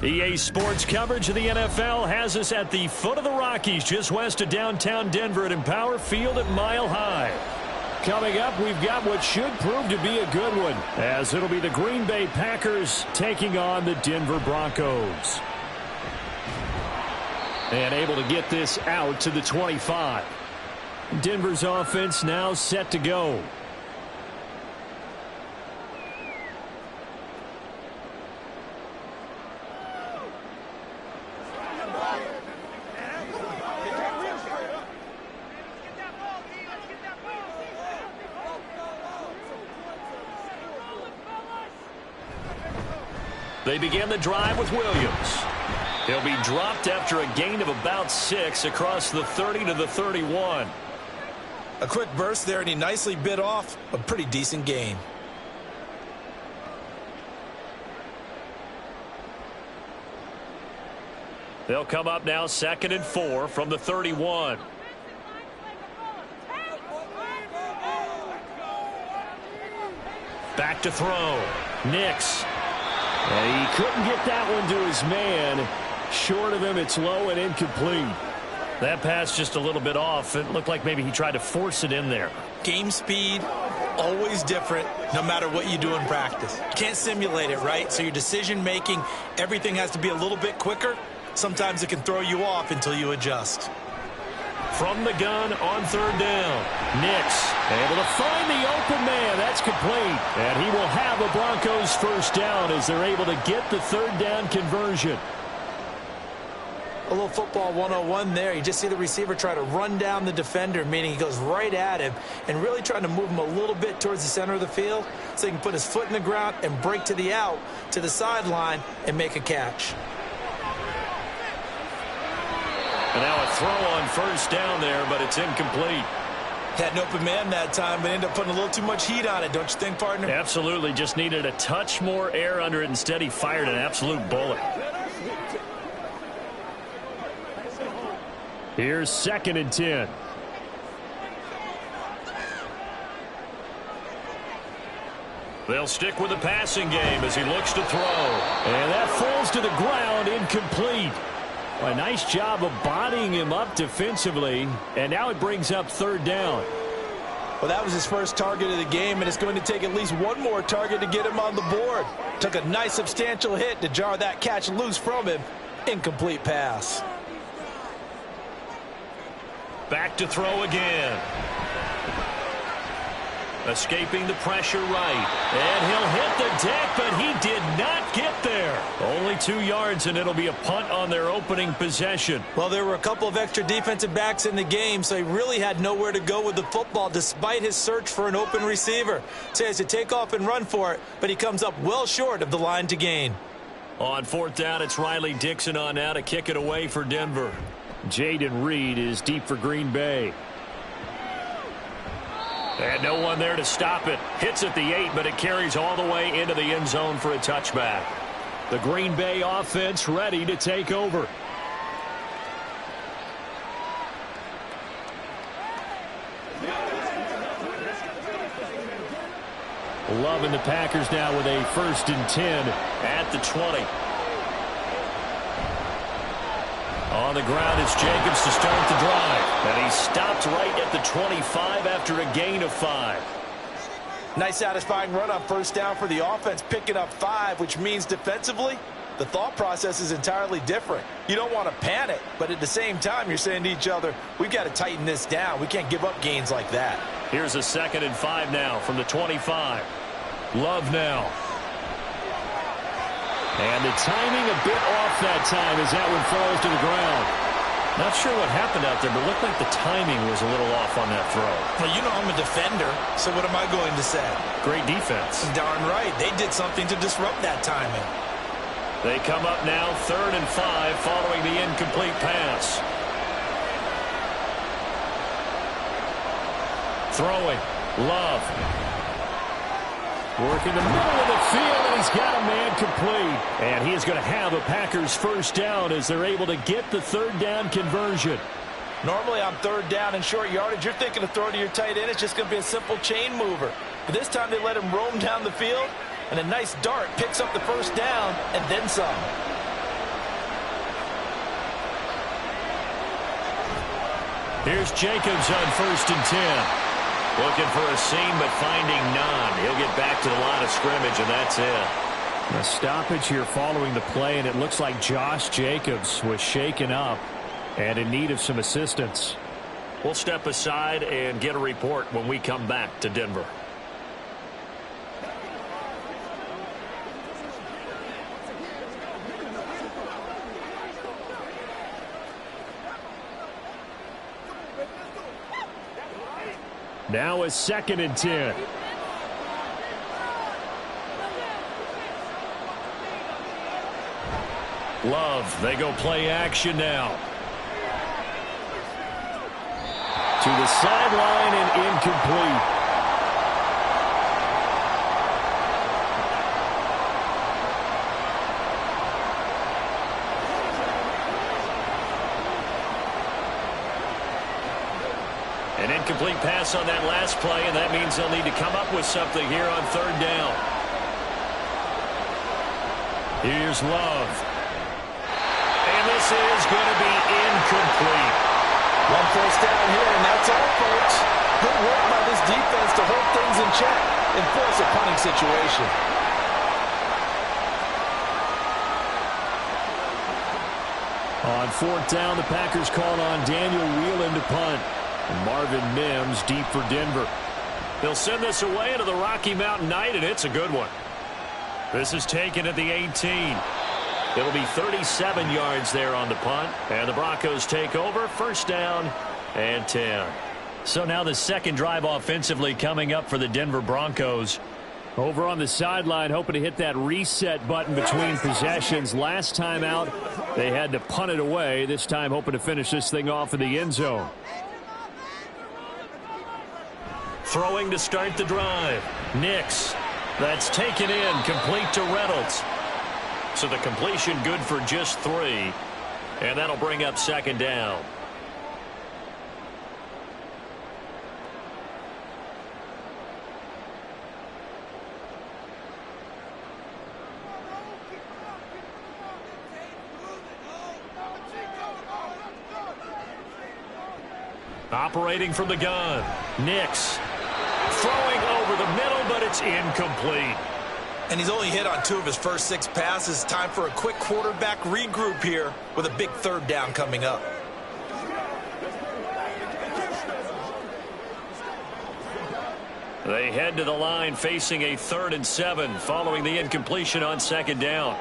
EA Sports coverage of the NFL has us at the foot of the Rockies, just west of downtown Denver at Empower Field at Mile High. Coming up, we've got what should prove to be a good one, as it'll be the Green Bay Packers taking on the Denver Broncos. And able to get this out to the 25. Denver's offense now set to go. They begin the drive with Williams. He'll be dropped after a gain of about 6 across the 30 to the 31. A quick burst there, and he nicely bit off a pretty decent gain. They'll come up now 2nd and 4 from the 31. Back to throw. Nix. And he couldn't get that one to his man. Short of him, it's low and incomplete. That pass just a little bit off. It looked like maybe he tried to force it in there. Game speed, always different, no matter what you do in practice. You can't simulate it, right? So your decision-making, everything has to be a little bit quicker. Sometimes it can throw you off until you adjust. From the gun on 3rd down. Nix able to find the open man. That's complete. And he will have a Broncos first down as they're able to get the 3rd down conversion. A little football 101 there. You just see the receiver try to run down the defender, meaning he goes right at him and really trying to move him a little bit towards the center of the field so he can put his foot in the ground and break to the out, to the sideline, and make a catch. And now a throw on 1st down there, but it's incomplete. Had an open man that time, but ended up putting a little too much heat on it, don't you think, partner? Absolutely. Just needed a touch more air under it. Instead, he fired an absolute bullet. Here's 2nd and 10. They'll stick with the passing game as he looks to throw. And that falls to the ground, incomplete. A nice job of bodying him up defensively. And now it brings up 3rd down. Well, that was his first target of the game, and it's going to take at least one more target to get him on the board. Took a nice substantial hit to jar that catch loose from him. Incomplete pass. Back to throw again. Escaping the pressure right. And he'll hit the deck, but he did not get there. Only 2 yards, and it'll be a punt on their opening possession. Well, there were a couple of extra defensive backs in the game, so he really had nowhere to go with the football despite his search for an open receiver. So he has to take off and run for it, but he comes up well short of the line to gain. On 4th down, it's Riley Dixon on now to kick it away for Denver. Jaden Reed is deep for Green Bay. And no one there to stop it. Hits at the 8, but it carries all the way into the end zone for a touchback. The Green Bay offense ready to take over. Loving the Packers now with a 1st and 10 at the 20. On the ground, it's Jacobs to start the drive. And he stopped right at the 25 after a gain of 5. Nice satisfying run on 1st down for the offense, picking up 5, which means defensively, the thought process is entirely different. You don't want to panic, but at the same time, you're saying to each other, we've got to tighten this down. We can't give up gains like that. Here's a 2nd and 5 now from the 25. Love now. And the timing a bit off that time as that one falls to the ground. Not sure what happened out there, but it looked like the timing was a little off on that throw. Well, you know I'm a defender, so what am I going to say? Great defense. Darn right. They did something to disrupt that timing. They come up now 3rd and 5 following the incomplete pass. Throwing. Love. Working the middle of the field, and he's got a man complete. And he is going to have a Packers first down as they're able to get the 3rd down conversion. Normally on 3rd down and short yardage, you're thinking of throwing to your tight end. It's just going to be a simple chain mover. But this time they let him roam down the field, and a nice dart picks up the first down and then some. Here's Jacobs on 1st and 10. Looking for a seam, but finding none. He'll get back to the line of scrimmage, and that's it. A stoppage here following the play, and it looks like Josh Jacobs was shaken up and in need of some assistance. We'll step aside and get a report when we come back to Denver. Now it's 2nd and 10. Love, they go play action now. To the sideline and incomplete. An incomplete pass on that last play, and that means they'll need to come up with something here on 3rd down. Here's Love. And this is going to be incomplete. 1 first down here, and that's all, folks. Good work by this defense to hold things in check and force a punting situation. On 4th down, the Packers called on Daniel Whelan to punt. And Marvin Mims deep for Denver. They'll send this away into the Rocky Mountain Night, and it's a good one. This is taken at the 18. It'll be 37 yards there on the punt, and the Broncos take over. 1st down and 10. So now the second drive offensively coming up for the Denver Broncos. Over on the sideline, hoping to hit that reset button between possessions. Last time out, they had to punt it away. This time hoping to finish this thing off in the end zone. Throwing to start the drive. Nix. That's taken in, complete to Reynolds. So the completion good for just 3. And that'll bring up 2nd down. Operating from the gun. Nix. Throwing over the middle, but it's incomplete. And he's only hit on 2 of his first 6 passes. Time for a quick quarterback regroup here with a big 3rd down coming up. They head to the line facing a 3rd and 7 following the incompletion on 2nd down.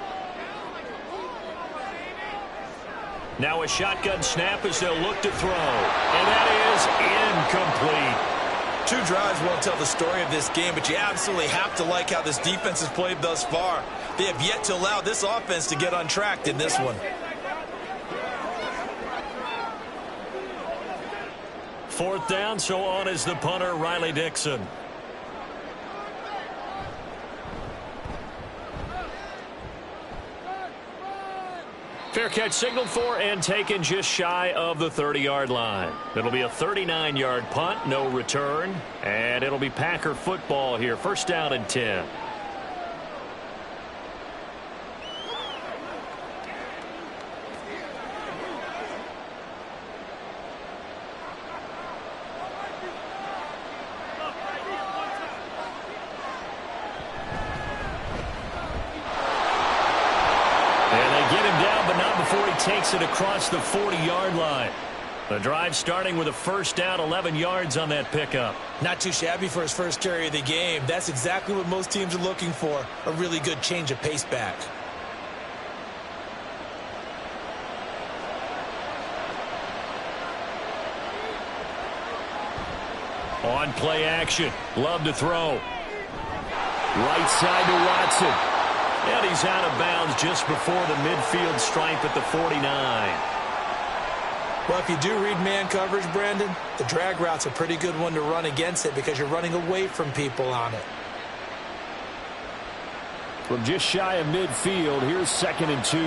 Now a shotgun snap as they'll look to throw. And that is incomplete. 2 drives won't tell the story of this game, but you absolutely have to like how this defense has played thus far. They have yet to allow this offense to get untracked in this one. 4th down, so on is the punter, Riley Dixon. Fair catch signaled for and taken just shy of the 30-yard line. It'll be a 39-yard punt, no return, and it'll be Packer football here. 1st down and 10. Takes it across the 40-yard line. The drive starting with a 1st down, 11 yards on that pickup. Not too shabby for his first carry of the game. That's exactly what most teams are looking for, a really good change of pace back. On play action, Love to throw. Right side to Watson. And he's out of bounds just before the midfield stripe at the 49. Well, if you do read man coverage, Brandon, the drag route's a pretty good one to run against it because you're running away from people on it. From just shy of midfield, here's 2nd and 2.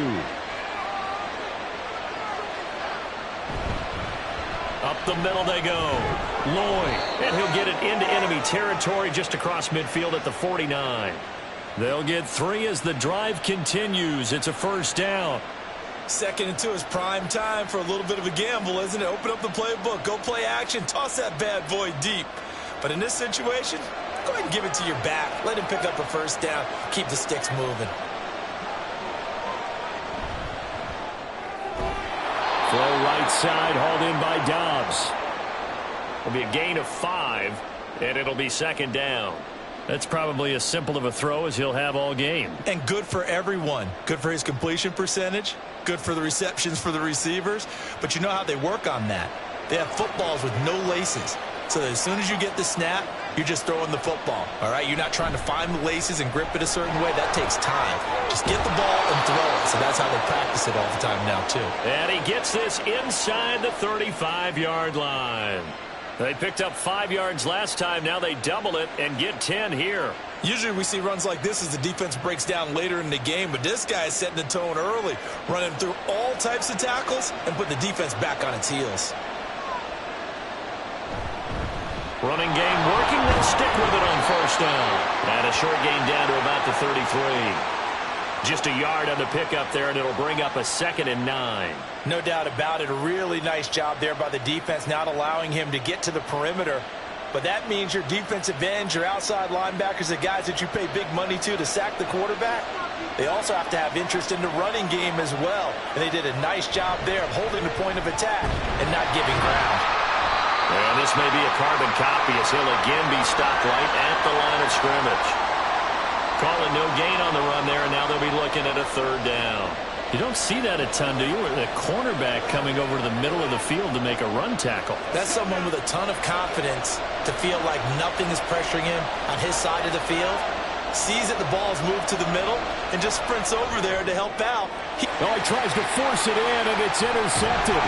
Up the middle they go. Lloyd. And he'll get it into enemy territory just across midfield at the 49. They'll get 3 as the drive continues. It's a 1st down. Second and 2 is prime time for a little bit of a gamble, isn't it? Open up the playbook, go play action, toss that bad boy deep. But in this situation, go ahead and give it to your back. Let him pick up a first down. Keep the sticks moving. Throw right side, hauled in by Dobbs. It'll be a gain of 5, and it'll be second down. That's probably as simple of a throw as he'll have all game. And good for everyone. Good for his completion percentage. Good for the receptions for the receivers. But you know how they work on that. They have footballs with no laces. So that as soon as you get the snap, you're just throwing the football. All right? You're not trying to find the laces and grip it a certain way. That takes time. Just get the ball and throw it. So that's how they practice it all the time now, too. And he gets this inside the 35-yard line. They picked up 5 yards last time. Now they double it and get 10 here. Usually we see runs like this as the defense breaks down later in the game, but this guy is setting the tone early, running through all types of tackles and put the defense back on its heels. Running game working. They'll stick with it on first down. And a short gain down to about the 33. Just a yard on the pickup there, and it'll bring up a 2nd and 9. No doubt about it. A really nice job there by the defense, not allowing him to get to the perimeter. But that means your defensive ends, your outside linebackers, the guys that you pay big money to sack the quarterback, they also have to have interest in the running game as well. And they did a nice job there of holding the point of attack and not giving ground. And this may be a carbon copy as he'll again be stopped right at the line of scrimmage. Calling no gain on the run there, and now they'll be looking at a 3rd down. You don't see that a ton, do you? The cornerback coming over to the middle of the field to make a run tackle. That's someone with a ton of confidence to feel like nothing is pressuring him on his side of the field. Sees that the ball's moved to the middle and just sprints over there to help out. He tries to force it in, and it's intercepted.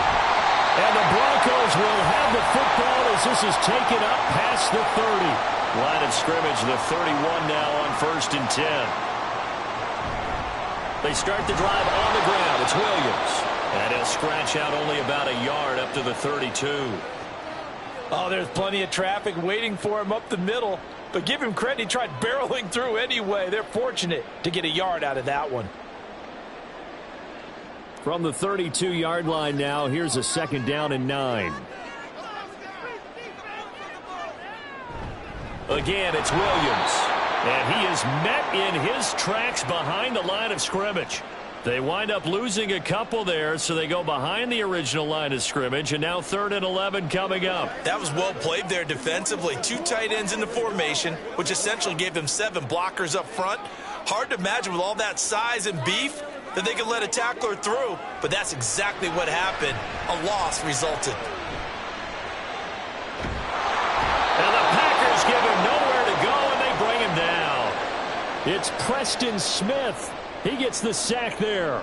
And the Broncos will have the football as this is taken up past the 30. Line of scrimmage, the 31 now on 1st and 10. They start the drive on the ground. It's Williams. And he'll scratch out only about a yard up to the 32. Oh, there's plenty of traffic waiting for him up the middle. But give him credit, he tried barreling through anyway. They're fortunate to get a yard out of that one. From the 32-yard line now, here's a 2nd down and 9. Again, it's Williams. And he is met in his tracks behind the line of scrimmage. They wind up losing a couple there, so they go behind the original line of scrimmage, and now 3rd and 11 coming up. That was well played there defensively. 2 tight ends in the formation, which essentially gave them 7 blockers up front. Hard to imagine with all that size and beef that they could let a tackler through, but that's exactly what happened. A loss resulted. And the Packers give him nowhere to go, and they bring him down. It's Preston Smith. He gets the sack there.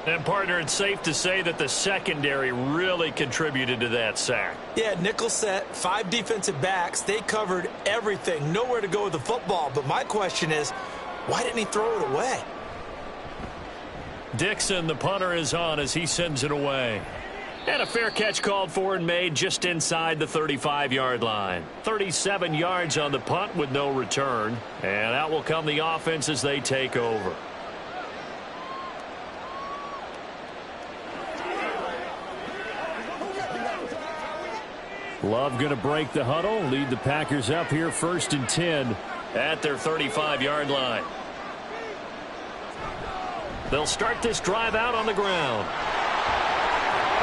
And, partner, it's safe to say that the secondary really contributed to that sack. Yeah, nickel set, 5 defensive backs. They covered everything. Nowhere to go with the football. But my question is, why didn't he throw it away? Dixon, the punter, is on as he sends it away. And a fair catch called for and made just inside the 35-yard line. 37 yards on the punt with no return. And out will come the offense as they take over. Love going to break the huddle, lead the Packers up here 1st and 10 at their 35-yard line. They'll start this drive out on the ground.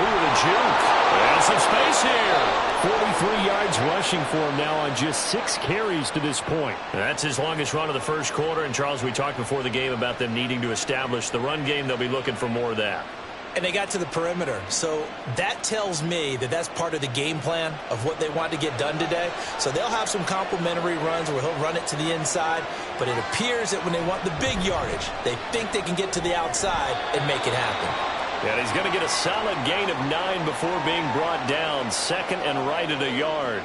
Ooh, the juke. And some space here. 43 yards rushing for him now on just 6 carries to this point. That's his longest run of the first quarter. And, Charles, we talked before the game about them needing to establish the run game. They'll be looking for more of that. And they got to the perimeter. So that tells me that that's part of the game plan of what they want to get done today. So they'll have some complementary runs where he'll run it to the inside. But it appears that when they want the big yardage, they think they can get to the outside and make it happen. And he's going to get a solid gain of 9 before being brought down. 2nd and right at a yard.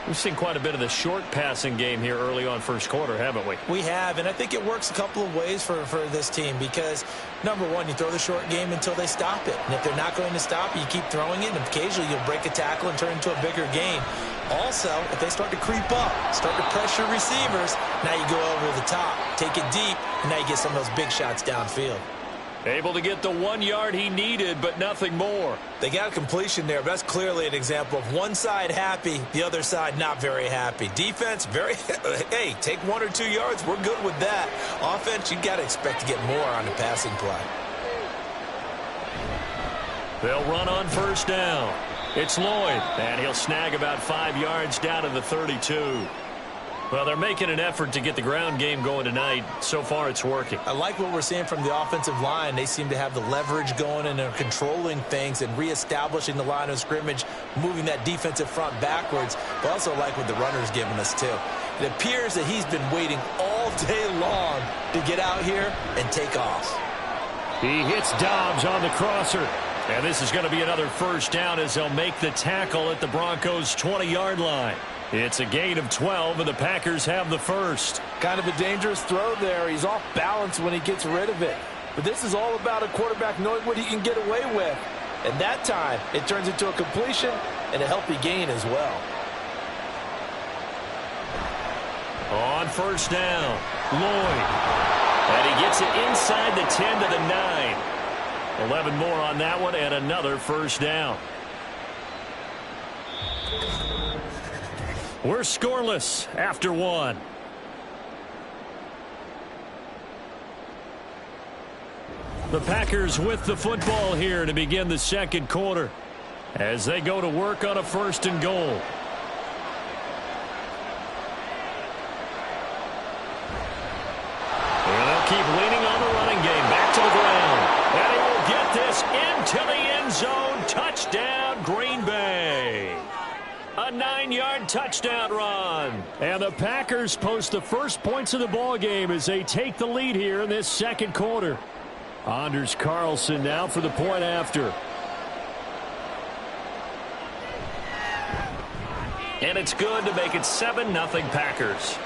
We've seen quite a bit of the short passing game here early on first quarter, haven't we? We have, and I think it works a couple of ways for this team because, number one, you throw the short game until they stop it. And if they're not going to stop it, you keep throwing it, and occasionally you'll break a tackle and turn it into a bigger gain. Also, if they start to creep up, start to pressure receivers, now you go over the top, take it deep, and now you get some of those big shots downfield. Able to get the 1 yard he needed, but nothing more. They got a completion there, but that's clearly an example of one side happy, the other side not very happy. Defense, very, hey, take 1 or 2 yards, we're good with that. Offense, you got to expect to get more on the passing play. They'll run on first down. It's Lloyd, and he'll snag about 5 yards down to the 32. Well, they're making an effort to get the ground game going tonight. So far, it's working. I like what we're seeing from the offensive line. They seem to have the leverage going and are controlling things and reestablishing the line of scrimmage, moving that defensive front backwards. But I also like what the runner's giving us, too. It appears that he's been waiting all day long to get out here and take off. He hits Dobbs on the crosser. And this is going to be another first down as they'll make the tackle at the Broncos' 20-yard line. It's a gain of 12, and the Packers have the first. Kind of a dangerous throw there. He's off balance when he gets rid of it. But this is all about a quarterback knowing what he can get away with. And that time, it turns into a completion and a healthy gain as well. On first down, Lloyd. And he gets it inside the 10 to the 9. 11 more on that one, and another first down. We're scoreless after 1. The Packers with the football here to begin the second quarter as they go to work on a 1st and goal. And they'll keep leaning on the running game. Back to the ground. And he will get this into the end zone. Touchdown, Green Bay. A 9-yard touchdown run. And the Packers post the first points of the ball game as they take the lead here in this second quarter. Anders Carlson now for the point after. And it's good to make it 7-0 Packers.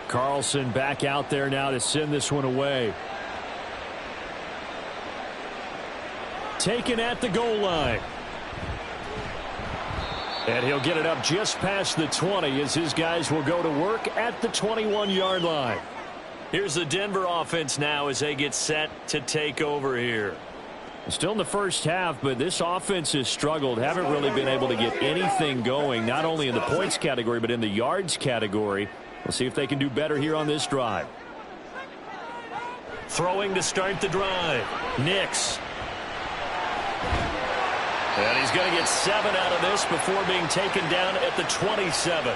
Carlson back out there now to send this one away. Taken at the goal line. And he'll get it up just past the 20 as his guys will go to work at the 21-yard line. Here's the Denver offense now as they get set to take over here. Still in the first half, but this offense has struggled. Haven't really been able to get anything going, not only in the points category, but in the yards category. We'll see if they can do better here on this drive. Throwing to start the drive. Nix. And he's going to get 7 out of this before being taken down at the 27.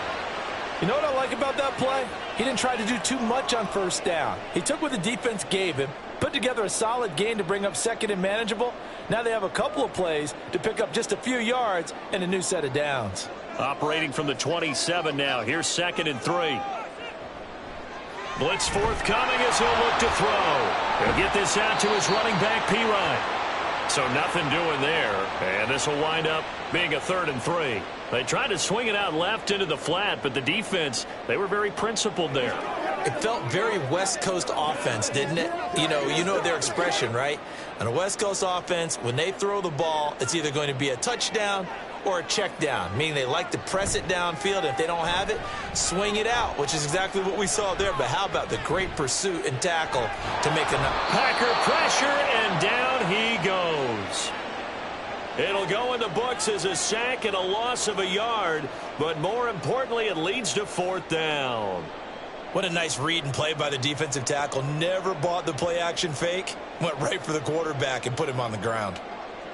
You know what I like about that play? He didn't try to do too much on first down. He took what the defense gave him, put together a solid gain to bring up second and manageable. Now they have a couple of plays to pick up just a few yards and a new set of downs. Operating from the 27 now. Here's 2nd and 3. Blitz forthcoming as he'll look to throw. He'll get this out to his running back, Pirine. So nothing doing there. And this will wind up being a 3rd and 3. They tried to swing it out left into the flat, but the defense, they were very principled there. It felt very West Coast offense, didn't it? You know their expression, right? On a West Coast offense, when they throw the ball, it's either going to be a touchdown or a check down, meaning they like to press it downfield. And if they don't have it, swing it out, which is exactly what we saw there. But how about the great pursuit and tackle to make a... Packer pressure, and down he goes. It'll go in the books as a sack and a loss of a yard, but more importantly, it leads to 4th down. What a nice read and play by the defensive tackle. Never bought the play-action fake. Went right for the quarterback and put him on the ground.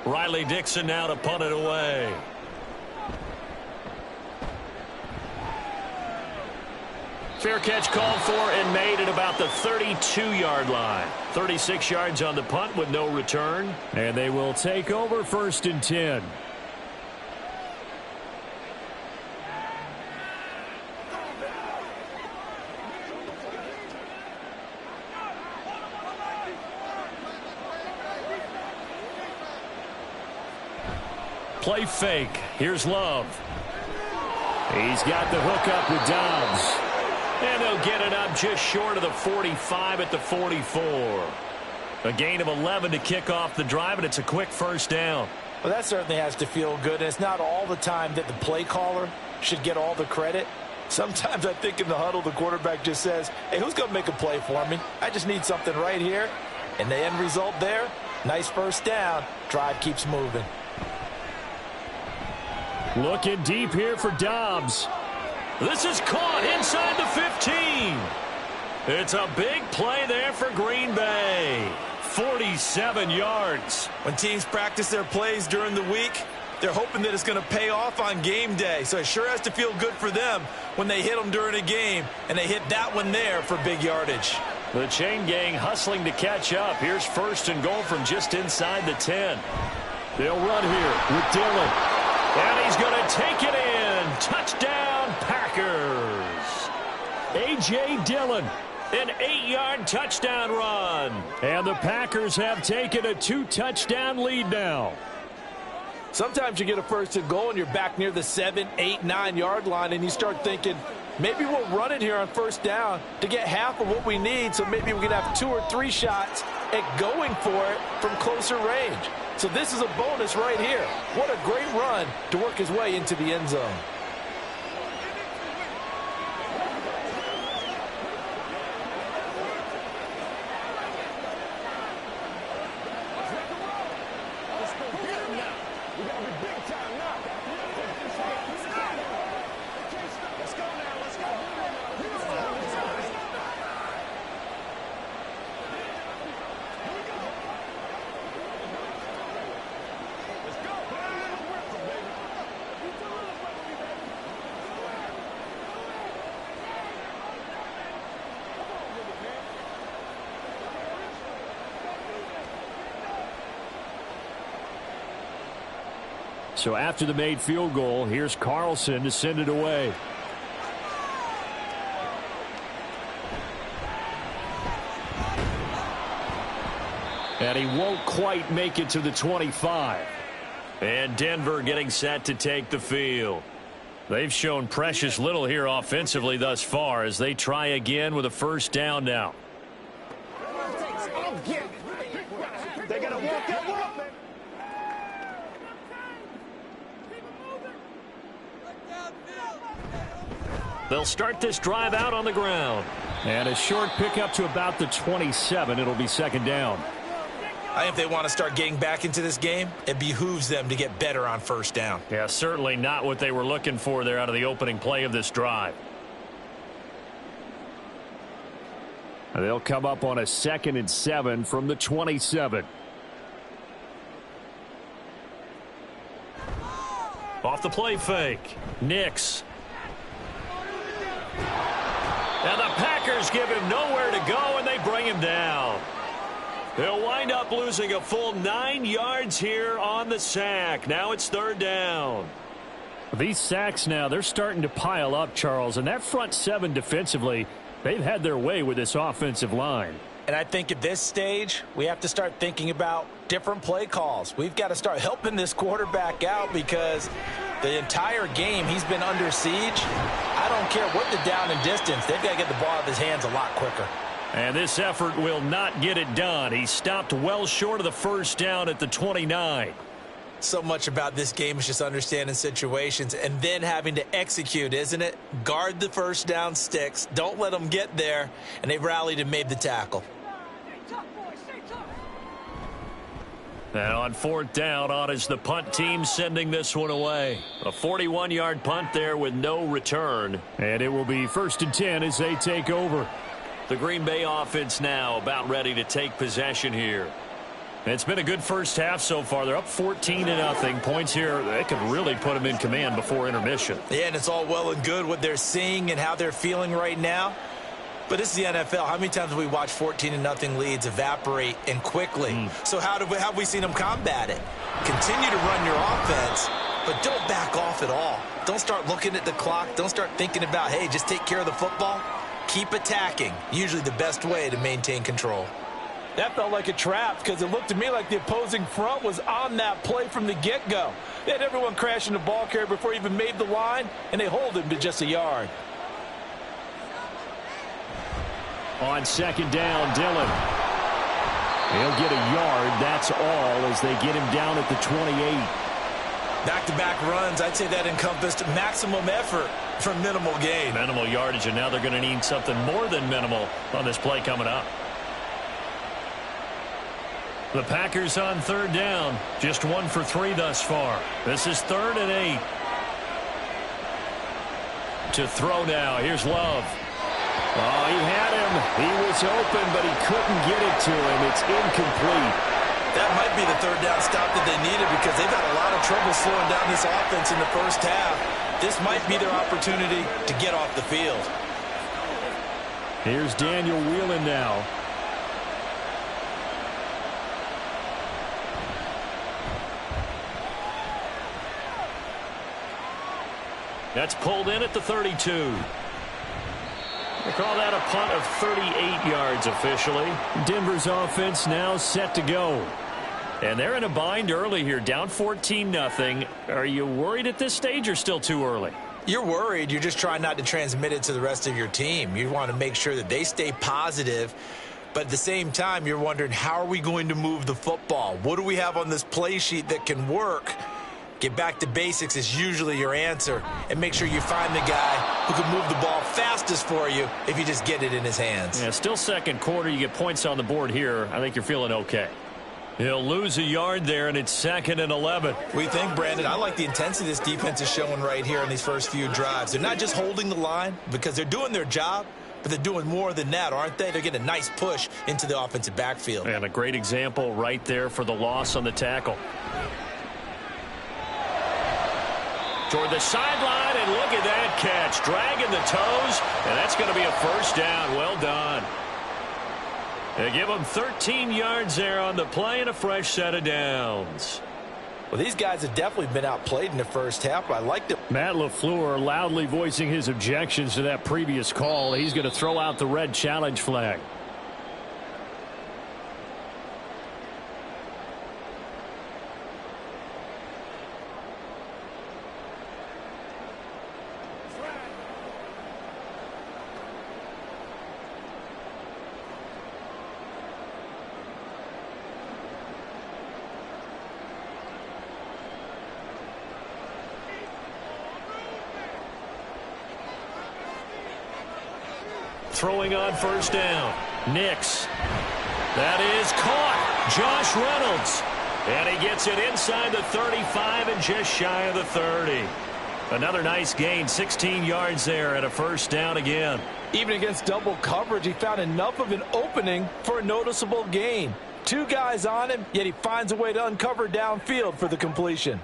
Riley Dixon now to punt it away. Fair catch called for and made at about the 32-yard line. 36 yards on the punt with no return. And they will take over 1st and 10. Play fake. Here's Love. He's got the hook up with Dobbs. And they'll get it up just short of the 45 at the 44. A gain of 11 to kick off the drive, and it's a quick 1st down. Well, that certainly has to feel good. And it's not all the time that the play caller should get all the credit. Sometimes I think in the huddle, the quarterback just says, hey, who's going to make a play for me? I just need something right here. And the end result there, nice 1st down. Drive keeps moving. Looking deep here for Dobbs. This is caught inside the 15. It's a big play there for Green Bay. 47 yards. When teams practice their plays during the week, they're hoping that it's going to pay off on game day. So it sure has to feel good for them when they hit them during a game, and they hit that one there for big yardage. The chain gang hustling to catch up. Here's 1st and goal from just inside the 10. They'll run here with Dillon. And he's going to take it in. Touchdown, Packers. A.J. Dillon. An 8-yard touchdown run. And the Packers have taken a 2-touchdown lead now. Sometimes you get a 1st and goal and you're back near the 7, 8, 9-yard line, and you start thinking, maybe we'll run it here on 1st down to get half of what we need, so maybe we can have 2 or 3 shots at going for it from closer range. So this is a bonus right here. What a great run to work his way into the end zone. So after the made field goal, here's Carlson to send it away. And he won't quite make it to the 25. And Denver getting set to take the field. They've shown precious little here offensively thus far as they try again with a 1st down now. They'll start this drive out on the ground. And a short pickup to about the 27. It'll be 2nd down. I think if they want to start getting back into this game, it behooves them to get better on 1st down. Yeah, certainly not what they were looking for there out of the opening play of this drive. And they'll come up on a 2nd and 7 from the 27. Off the play fake. Nix. And the Packers give him nowhere to go, and they bring him down. They'll wind up losing a full 9 yards here on the sack. Now it's 3rd down. These sacks now, they're starting to pile up, Charles. And that front 7 defensively, they've had their way with this offensive line. And I think at this stage, we have to start thinking about different play calls. We've got to start helping this quarterback out because the entire game he's been under siege. I don't care what the down and distance. They've got to get the ball out of his hands a lot quicker. And this effort will not get it done. He stopped well short of the 1st down at the 29. So much about this game is just understanding situations and then having to execute, isn't it? Guard the 1st down sticks. Don't let them get there. And they rallied and made the tackle. And on 4th down, on is the punt team sending this one away. A 41-yard punt there with no return. And it will be 1st and 10 as they take over. The Green Bay offense now about ready to take possession here. It's been a good first half so far. They're up 14-0. Points here, they could really put them in command before intermission. Yeah, and it's all well and good what they're seeing and how they're feeling right now. But this is the NFL. How many times have we watched 14-0 leads evaporate and quickly? So have we seen them combat it? Continue to run your offense, but don't back off at all. Don't start looking at the clock. Don't start thinking about, hey, just take care of the football. Keep attacking. Usually the best way to maintain control. That felt like a trap because it looked to me like the opposing front was on that play from the get-go. They had everyone crashing the ball carrier before he even made the line, and they hold him to just a yard. On second down, Dillon. He'll get a yard, that's all, as they get him down at the 28. Back-to-back runs, I'd say that encompassed maximum effort for minimal gain. Minimal yardage, and now they're going to need something more than minimal on this play coming up. The Packers on third down. Just 1 for 3 thus far. This is 3rd and 8. To throw now. Here's Love. Oh, he had him. He was open, but he couldn't get it to him. It's incomplete. That might be the third down stop that they needed because they've had a lot of trouble slowing down this offense in the first half. This might be their opportunity to get off the field. Here's Daniel Whelan now. That's pulled in at the 32. They call that a punt of 38 yards officially. Denver's offense now set to go. And they're in a bind early here, down 14-0. Are you worried at this stage or still too early? You're worried. You're just trying not to transmit it to the rest of your team. You want to make sure that they stay positive. But at the same time, you're wondering, how are we going to move the football? What do we have on this play sheet that can work? Get back to basics is usually your answer. And make sure you find the guy who can move the ball fastest for you if you just get it in his hands. Yeah, still second quarter. You get points on the board here. I think you're feeling okay. He'll lose a yard there, and it's 2nd and 11. We think, Brandon, I like the intensity this defense is showing right here in these first few drives. They're not just holding the line because they're doing their job, but they're doing more than that, aren't they? They're getting a nice push into the offensive backfield. And a great example right there for the loss on the tackle. Toward the sideline, and look at that catch. Dragging the toes, and that's going to be a first down. Well done. They give them 13 yards there on the play and a fresh set of downs. Well, these guys have definitely been outplayed in the first half. I like them. Matt LaFleur loudly voicing his objections to that previous call. He's going to throw out the red challenge flag. Throwing on first down. Nix. That is caught. Josh Reynolds. And he gets it inside the 35 and just shy of the 30. Another nice gain. 16 yards there and a first down again. Even against double coverage, he found enough of an opening for a noticeable gain. 2 guys on him, yet he finds a way to uncover downfield for the completion.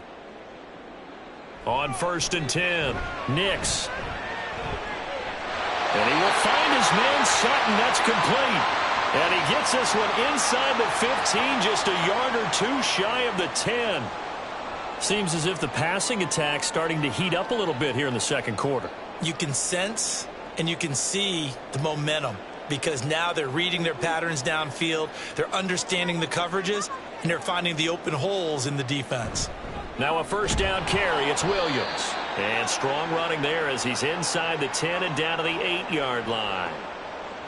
On 1st and 10. Nix. And he will find his man Sutton. That's complete. And he gets this one inside the 15, just a yard or 2 shy of the 10. Seems as if the passing attack's starting to heat up a little bit here in the second quarter. You can sense and you can see the momentum because now they're reading their patterns downfield, they're understanding the coverages, and they're finding the open holes in the defense. Now a first down carry. It's Williams. And strong running there as he's inside the 10 and down to the 8-yard line.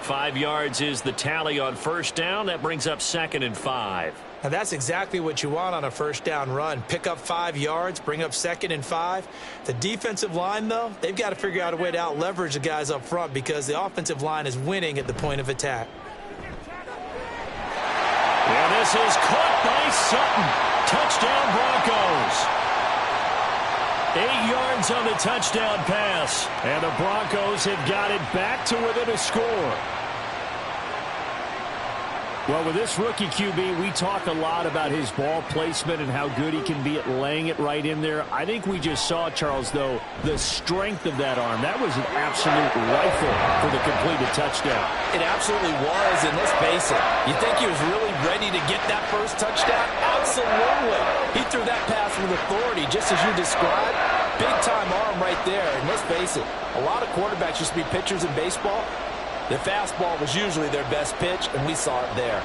5 yards is the tally on first down. That brings up 2nd and 5. Now that's exactly what you want on a first down run. Pick up 5 yards, bring up 2nd and 5. The defensive line, though, they've got to figure out a way to out-leverage the guys up front because the offensive line is winning at the point of attack. And this is caught by Sutton. Touchdown Broncos. 8 yards on the touchdown pass. And the Broncos have got it back to within a score. Well, with this rookie QB, we talk a lot about his ball placement and how good he can be at laying it right in there. I think we just saw, Charles, though, the strength of that arm. That was an absolute rifle for the completed touchdown. It absolutely was, and let's face it, you think he was really ready to get that first touchdown? Absolutely. He threw that pass with authority, just as you described. Big-time arm right there, and let's face it, a lot of quarterbacks used to be pitchers in baseball. The fastball was usually their best pitch, and we saw it there.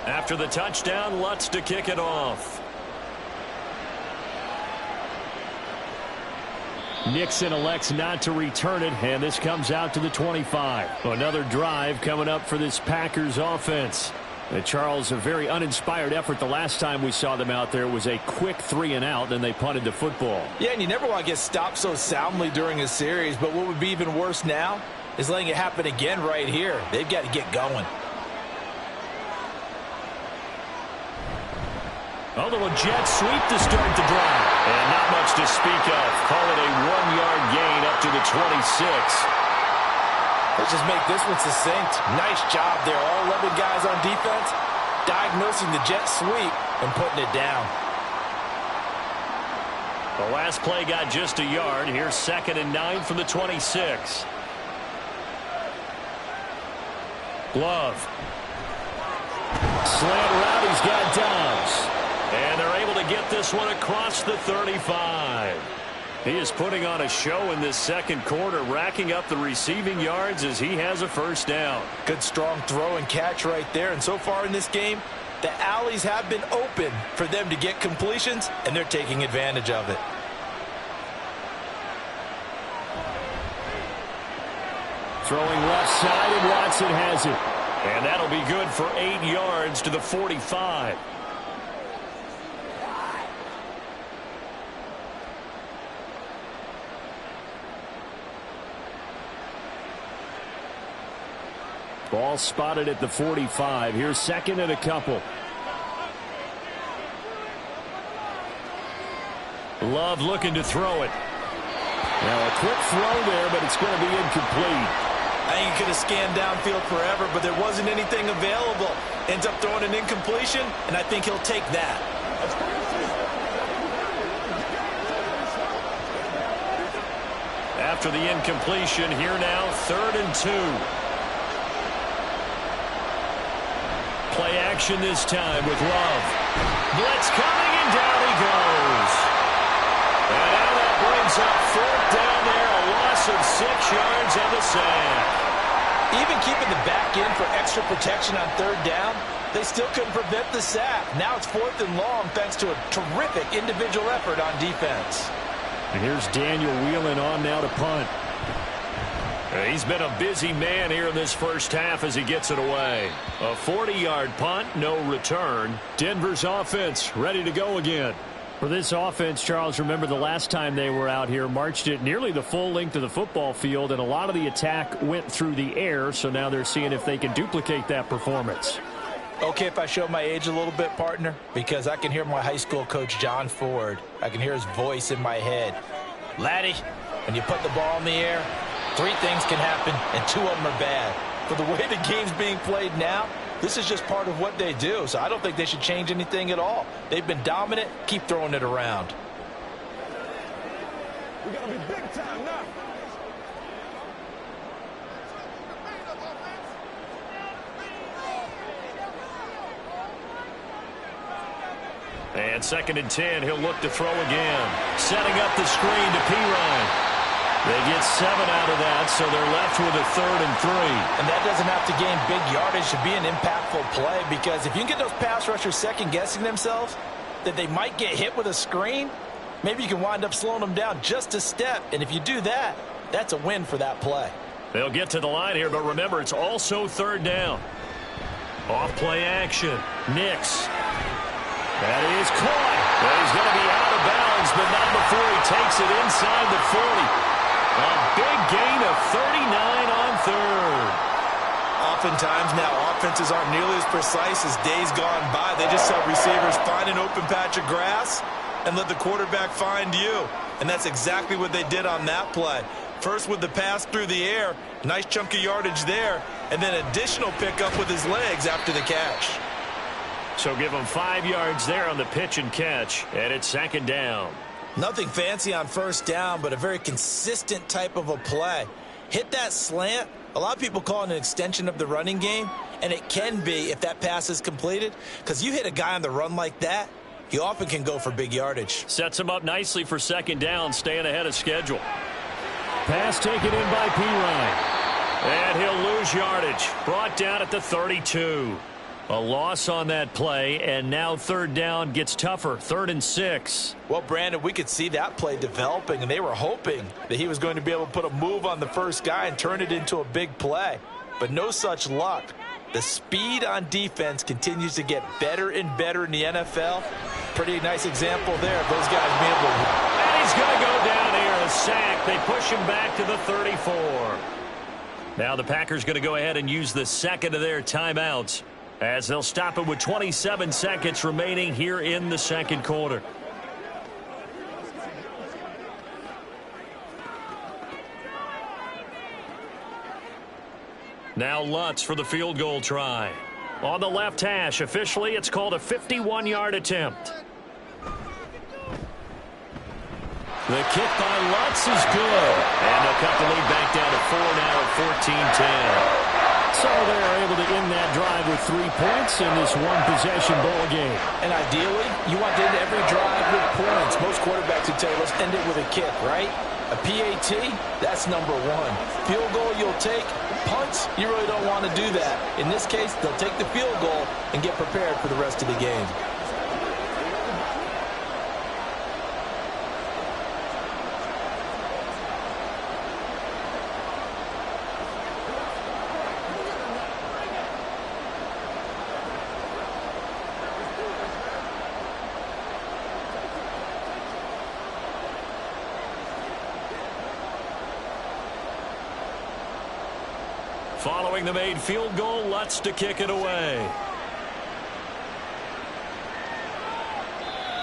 After the touchdown, Lutz to kick it off. Nixon elects not to return it, and this comes out to the 25. Another drive coming up for this Packers offense. Charles, a very uninspired effort the last time we saw them out there. It was a quick 3-and-out, then they punted the football. Yeah, and you never want to get stopped so soundly during a series, but what would be even worse now is letting it happen again right here. They've got to get going. A little jet sweep to start the drive. And not much to speak of. Call it a 1-yard gain up to the 26. Let's just make this one succinct. Nice job there. All 11 guys on defense diagnosing the jet sweep and putting it down. The last play got just a yard. Here's 2nd and 9 from the 26. Glove. Slant route. He's got Dobbs. And they're able to get this one across the 35. He is putting on a show in this second quarter, racking up the receiving yards as he has a first down. Good strong throw and catch right there. And so far in this game, the alleys have been open for them to get completions, and they're taking advantage of it. Throwing left side, and Watson has it. And that'll be good for 8 yards to the 45. Ball spotted at the 45. Here's 2nd and a couple. Love looking to throw it. Now a quick throw there, but it's going to be incomplete. I think he could have scanned downfield forever, but there wasn't anything available. Ends up throwing an incompletion, and I think he'll take that. After the incompletion, here now, 3rd and 2. Play action this time with Love. Blitz coming, and down he goes. And now that brings up 4th down there, a loss of 6 yards and a sack. Even keeping the back end for extra protection on 3rd down, they still couldn't prevent the sack. Now it's 4th and long thanks to a terrific individual effort on defense. And here's Daniel Whelan on now to punt. He's been a busy man here in this first half as he gets it away. A 40-yard punt, no return. Denver's offense ready to go again. For this offense, Charles, remember the last time they were out here, marched it nearly the full length of the football field, and a lot of the attack went through the air, so now they're seeing if they can duplicate that performance. Okay, if I show my age a little bit, partner, because I can hear my high school coach, John Ford. I can hear his voice in my head. Laddie, when you put the ball in the air, 3 things can happen, and 2 of them are bad. For the way the game's being played now, this is just part of what they do, so I don't think they should change anything at all. They've been dominant. Keep throwing it around. We're going to be big time now. And 2nd and 10, he'll look to throw again. Setting up the screen to Pirine. They get 7 out of that, so they're left with a 3rd and 3. And that doesn't have to gain big yardage to be an impactful play, because if you can get those pass rushers second-guessing themselves, that they might get hit with a screen, maybe you can wind up slowing them down just a step. And if you do that, that's a win for that play. They'll get to the line here, but remember, it's also 3rd down. Off play action. Nix That is caught. He's going to be out of bounds, but not before he takes it inside the 40. A big gain of 39 on third. Oftentimes now, offenses aren't nearly as precise as days gone by. They just have receivers find an open patch of grass and let the quarterback find you. And that's exactly what they did on that play. First with the pass through the air, nice chunk of yardage there, and then additional pickup with his legs after the catch. So give him 5 yards there on the pitch and catch, and it's second down. Nothing fancy on first down, but a very consistent type of a play. Hit that slant. A lot of people call it an extension of the running game, and it can be if that pass is completed, because you hit a guy on the run like that, he often can go for big yardage. Sets him up nicely for second down, staying ahead of schedule. Pass taken in by Pirine. And he'll lose yardage. Brought down at the 32. A loss on that play, and now third down gets tougher. 3rd and 6. Well, Brandon, we could see that play developing, and they were hoping that he was going to be able to put a move on the first guy and turn it into a big play. But no such luck. The speed on defense continues to get better and better in the NFL. Pretty nice example there of those guys being able to... And he's going to go down here, a sack. They push him back to the 34. Now the Packers going to go ahead and use the second of their timeouts, as they'll stop it with 27 seconds remaining here in the second quarter. Now Lutz for the field goal try. On the left hash, officially it's called a 51-yard attempt. The kick by Lutz is good. And they'll cut the lead back down to 4 now at 14-10. So they're able to end that drive with 3 points in this one-possession ball game. And ideally, you want to end every drive with points. Most quarterbacks would tell you, let's end it with a kick, right? A PAT, that's number 1. Field goal you'll take. Punts, you really don't want to do that. In this case, they'll take the field goal and get prepared for the rest of the game. Following the made field goal, Lutz to kick it away.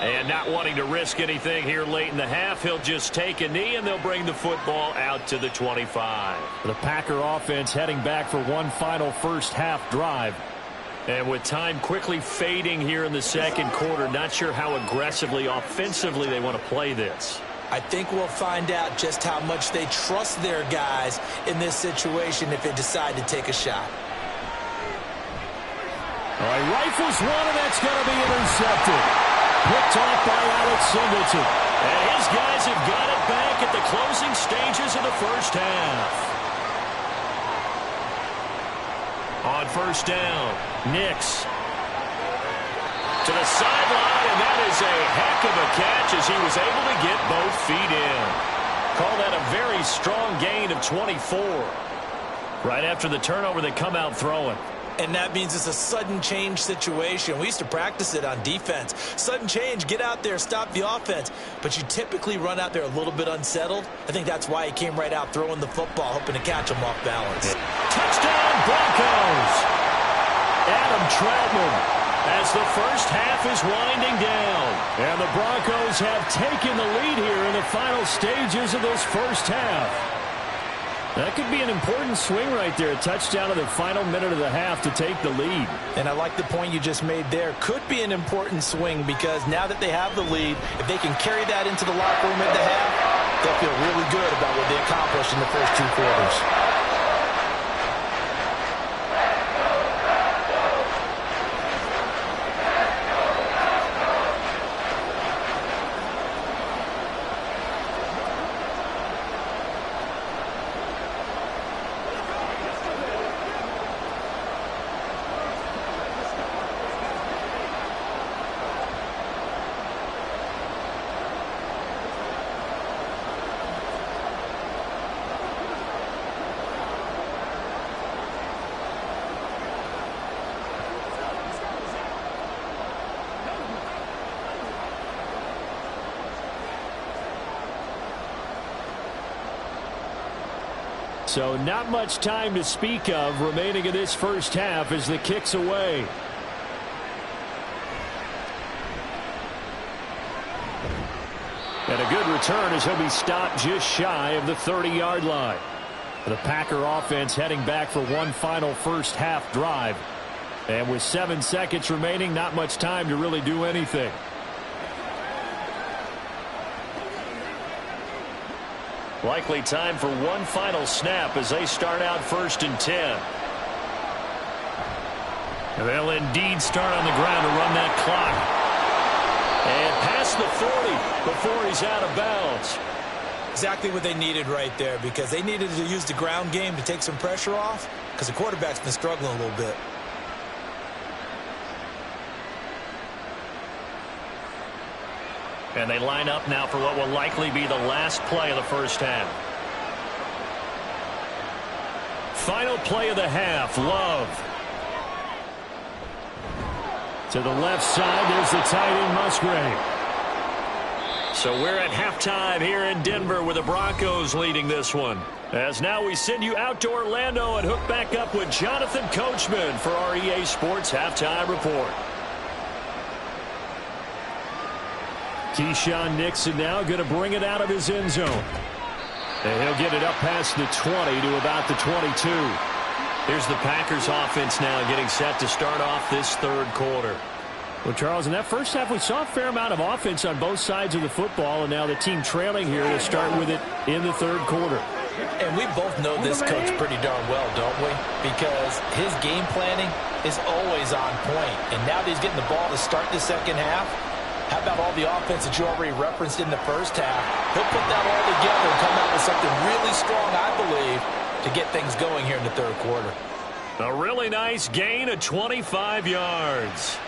And not wanting to risk anything here late in the half, he'll just take a knee, and they'll bring the football out to the 25. The Packer offense heading back for one final first-half drive. And with time quickly fading here in the second quarter, not sure how aggressively, offensively they want to play this. I think we'll find out just how much they trust their guys in this situation if they decide to take a shot. All right, rifles one, and that's going to be intercepted. Picked off by Alex Singleton. And his guys have got it back at the closing stages of the first half. On first down, Nix to the sideline, and that is a heck of a catch as he was able to get both feet in. Call that a very strong gain of 24. Right after the turnover, they come out throwing. And that means it's a sudden change situation. We used to practice it on defense. Sudden change, get out there, stop the offense. But you typically run out there a little bit unsettled. I think that's why he came right out throwing the football, hoping to catch him off balance. Touchdown, Broncos! Adam Troutman, as the first half is winding down. And the Broncos have taken the lead here in the final stages of this first half. That could be an important swing right there. A touchdown in the final minute of the half to take the lead. And I like the point you just made there. Could be an important swing because now that they have the lead, if they can carry that into the locker room at the half, they'll feel really good about what they accomplished in the first 2 quarters. So not much time to speak of remaining in this first half as the kick's away. And a good return as he'll be stopped just shy of the 30-yard line. The Packer offense heading back for one final first half drive. And with 7 seconds remaining, not much time to really do anything. Likely time for one final snap as they start out 1st and 10. And they'll indeed start on the ground to run that clock. And past the 40 before he's out of bounds. Exactly what they needed right there, because they needed to use the ground game to take some pressure off, because the quarterback's been struggling a little bit. And they line up now for what will likely be the last play of the first half. Final play of the half, Love. To the left side, there's the tight end, Musgrave. So we're at halftime here in Denver with the Broncos leading this one. As now we send you out to Orlando and hook back up with Jonathan Coachman for our EA Sports Halftime Report. Keyshawn Nixon now going to bring it out of his end zone. And he'll get it up past the 20 to about the 22. Here's the Packers offense now getting set to start off this third quarter. Well, Charles, in that first half, we saw a fair amount of offense on both sides of the football, and now the team trailing here to start with it in the third quarter. And we both know this coach pretty darn well, don't we? Because his game planning is always on point. And now that he's getting the ball to start the second half, how about all the offense that you already referenced in the first half? He'll put that all together and come out with something really strong, I believe, to get things going here in the third quarter. A really nice gain of 25 yards.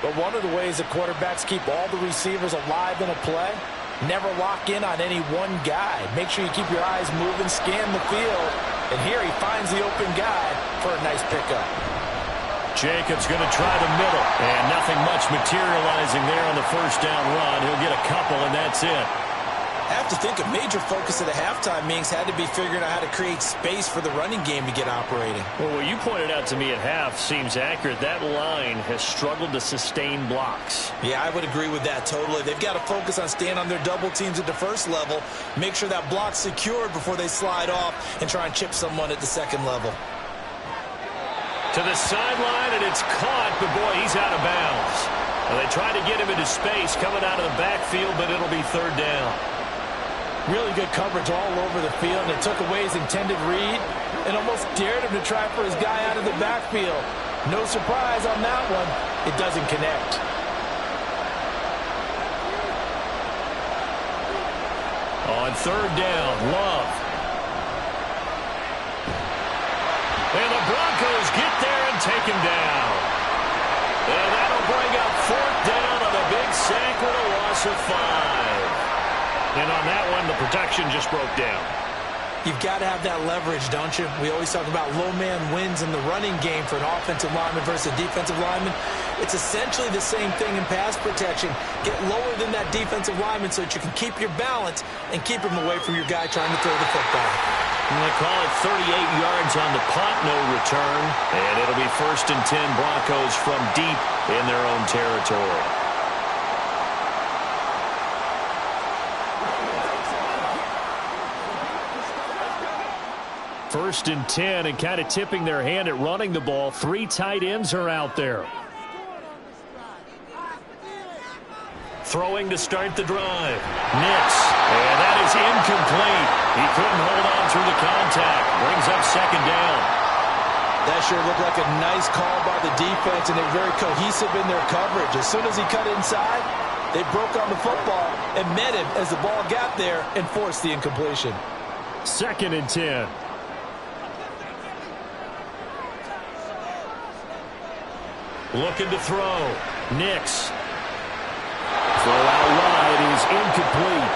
But one of the ways that quarterbacks keep all the receivers alive in a play, never lock in on any one guy. Make sure you keep your eyes moving, scan the field, and here he finds the open guy for a nice pickup. Jacobs going to try the middle, and nothing much materializing there on the first down run. He'll get a couple, and that's it. I have to think a major focus of the halftime meetings had to be figuring out how to create space for the running game to get operating. Well, what you pointed out to me at half seems accurate. That line has struggled to sustain blocks. Yeah, I would agree with that totally. They've got to focus on staying on their double teams at the first level, make sure that block's secured before they slide off and try and chip someone at the second level. To the sideline, and it's caught, but boy, he's out of bounds. Well, they tried to get him into space coming out of the backfield, but it'll be third down. Really good coverage all over the field, and it took away his intended read and almost dared him to try for his guy out of the backfield. No surprise on that one. It doesn't connect. On third down, Love. And the Broncos get there and take him down. And that'll bring up fourth down on a big sack with a loss of 5. And on that one, the protection just broke down. You've got to have that leverage, don't you? We always talk about low man wins in the running game for an offensive lineman versus a defensive lineman. It's essentially the same thing in pass protection. Get lower than that defensive lineman so that you can keep your balance and keep him away from your guy trying to throw the football. And they call it 38 yards on the punt, no return. And it'll be 1st and 10 Broncos from deep in their own territory. First and 10, and kind of tipping their hand at running the ball. 3 tight ends are out there. Throwing to start the drive. Nix. And that is incomplete. He couldn't hold on through the contact. Brings up second down. That sure looked like a nice call by the defense, and they're very cohesive in their coverage. As soon as he cut inside, they broke on the football and met him as the ball got there and forced the incompletion. 2nd and 10. Looking to throw. Nix. Throw out wide is incomplete.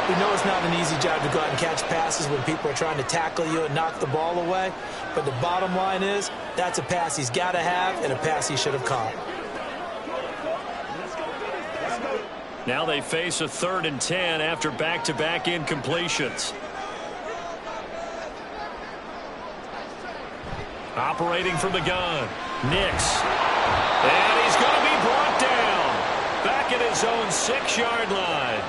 We know it's not an easy job to go out and catch passes when people are trying to tackle you and knock the ball away. But the bottom line is, that's a pass he's got to have and a pass he should have caught. Now they face a 3rd and 10 after back-to-back incompletions. Operating from the gun. Nix. And he's going to be brought down. Back at his own 6-yard line.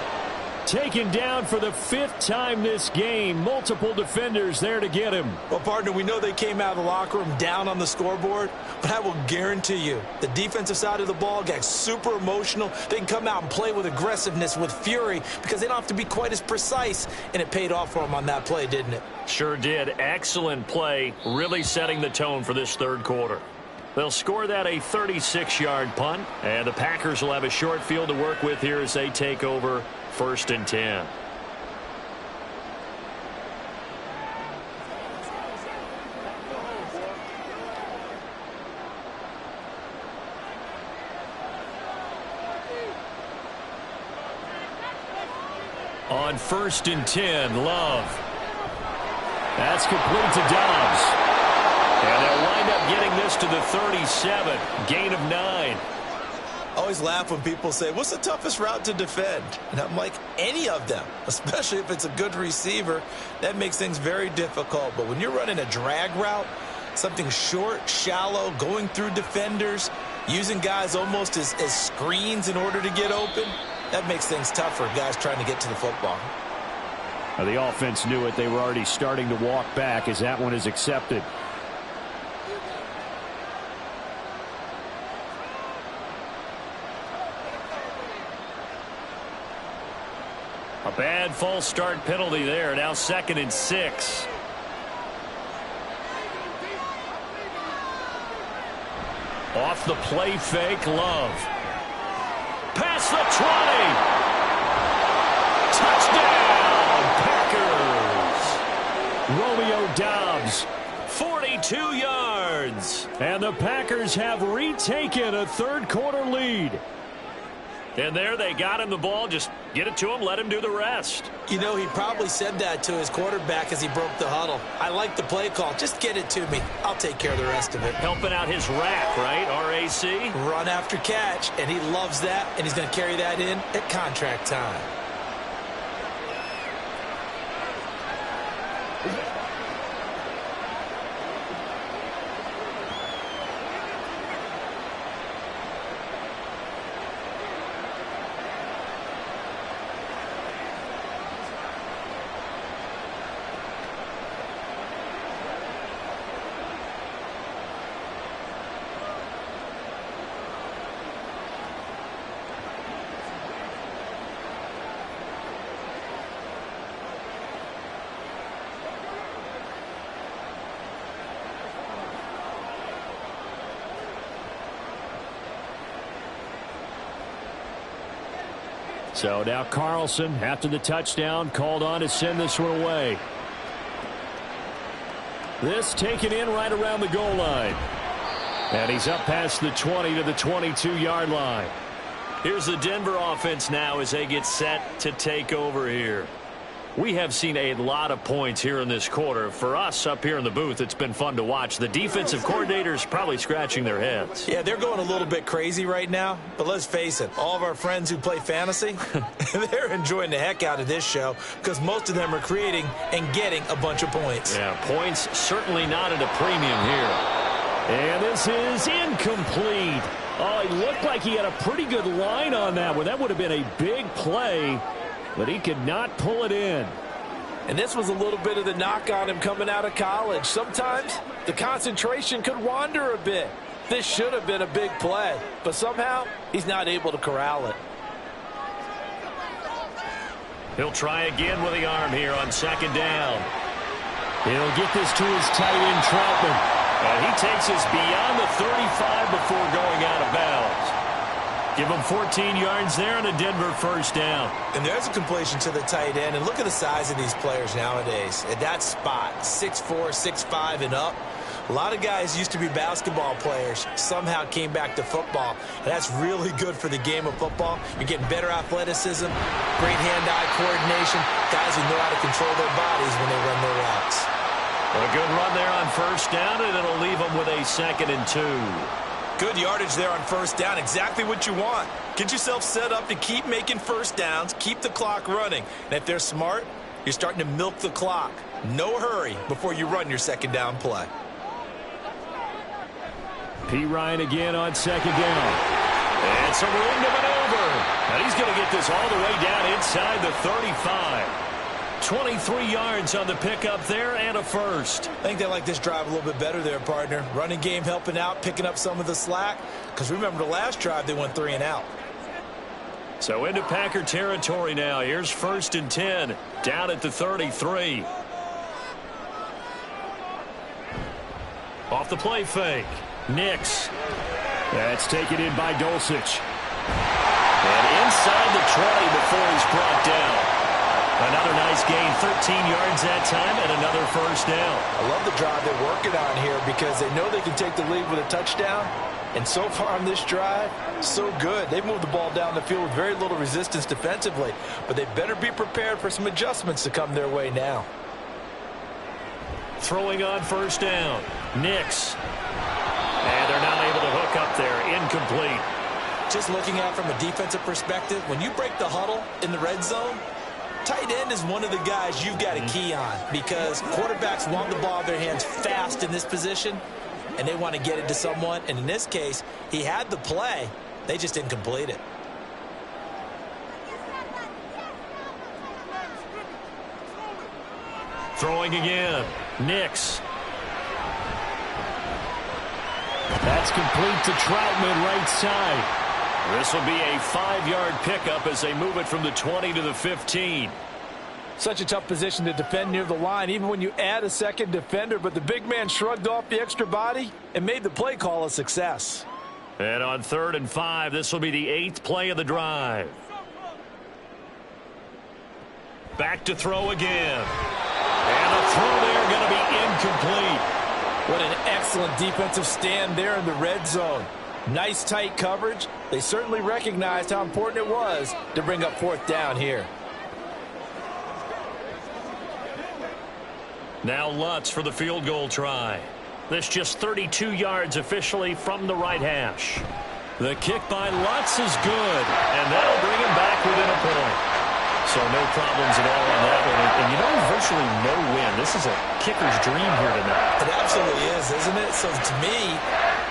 Taken down for the 5th time this game. Multiple defenders there to get him. Well, partner, we know they came out of the locker room down on the scoreboard, but I will guarantee you the defensive side of the ball got super emotional. They can come out and play with aggressiveness, with fury, because they don't have to be quite as precise, and it paid off for them on that play, didn't it? Sure did. Excellent play, really setting the tone for this third quarter. They'll score that a 36-yard punt, and the Packers will have a short field to work with here as they take over 1st and 10. On 1st and 10, Love. That's complete to Dobbs. And they'll wind up getting this to the 37. Gain of 9. I always laugh when people say, what's the toughest route to defend? And I'm like, any of them, especially if it's a good receiver. That makes things very difficult. But when you're running a drag route, something short, shallow, going through defenders, using guys almost as screens in order to get open, that makes things tough for guys trying to get to the football. The offense knew it. They were already starting to walk back as that one is accepted. A bad false start penalty there. Now 2nd and 6. Off the play fake, Love. Past the 20. Touchdown, Packers. Romeo Dobbs, 42 yards. And the Packers have retaken a third quarter lead. And there they got him the ball. Just get it to him, let him do the rest. You know, he probably said that to his quarterback as he broke the huddle. I like the play call. Just get it to me. I'll take care of the rest of it. Helping out his rack, right? RAC? Run after catch, and he loves that, and he's going to carry that in at contract time. So now Carlson, after the touchdown, called on to send this one away. This taken in right around the goal line. And he's up past the 20 to the 22-yard line. Here's the Denver offense now as they get set to take over here. We have seen a lot of points here in this quarter. For us up here in the booth, it's been fun to watch. The defensive coordinators probably scratching their heads. Yeah, they're going a little bit crazy right now. But let's face it, all of our friends who play fantasy, they're enjoying the heck out of this show because most of them are creating and getting a bunch of points. Yeah, points certainly not at a premium here. And this is incomplete. Oh, he looked like he had a pretty good line on that one. That would have been a big play, but he could not pull it in. And this was a little bit of the knock on him coming out of college. Sometimes the concentration could wander a bit. This should have been a big play, but somehow he's not able to corral it. He'll try again with the arm here on 2nd down. He'll get this to his tight end, Troutman. And he takes us beyond the 35 before going out of bounds. Give him 14 yards there and a Denver 1st down. And there's a completion to the tight end. And look at the size of these players nowadays. At that spot, 6'4", 6'5", and up. A lot of guys used to be basketball players, somehow came back to football. And that's really good for the game of football. You're getting better athleticism, great hand-eye coordination, guys who know how to control their bodies when they run their routes. Well, a good run there on 1st down, and it'll leave them with a 2nd and 2. Good yardage there on 1st down. Exactly what you want. Get yourself set up to keep making 1st downs, keep the clock running. And if they're smart, you're starting to milk the clock. No hurry before you run your 2nd down play. P. Ryan again on second down. And some room to maneuver. And he's going to get this all the way down inside the 35. 23 yards on the pickup there and a first. I think they like this drive a little bit better there, partner. Running game helping out, picking up some of the slack. Because remember the last drive, they went 3 and out. So into Packer territory now. Here's 1st and 10. Down at the 33. Off the play fake. Nix. That's taken in by Dulcich. And inside the 20 before he's brought down. Another nice gain, 13 yards that time, and another first down. I love the drive they're working on here because they know they can take the lead with a touchdown. And so far on this drive, so good. They've moved the ball down the field with very little resistance defensively. But they better be prepared for some adjustments to come their way now. Throwing on first down. Nix. And they're not able to hook up there. Incomplete. Just looking at it from a defensive perspective, when you break the huddle in the red zone, tight end is one of the guys you've got to key on because quarterbacks want the ball in their hands fast in this position, and they want to get it to someone. And in this case, he had the play. They just didn't complete it. Throwing again. Nix. That's complete to Troutman right side. This will be a 5-yard pickup as they move it from the 20 to the 15. Such a tough position to defend near the line, even when you add a second defender. But the big man shrugged off the extra body and made the play call a success. And on 3rd and 5, this will be the 8th play of the drive. Back to throw again. And the throw there going to be incomplete. What an excellent defensive stand there in the red zone. Nice tight coverage. They certainly recognized how important it was to bring up 4th down here. Now Lutz for the field goal try. This just 32 yards officially from the right hash. The kick by Lutz is good, and that'll bring him back within a point. So no problems at all on that one. And you know, virtually no win. This is a kicker's dream here tonight. It absolutely is, isn't it? So to me,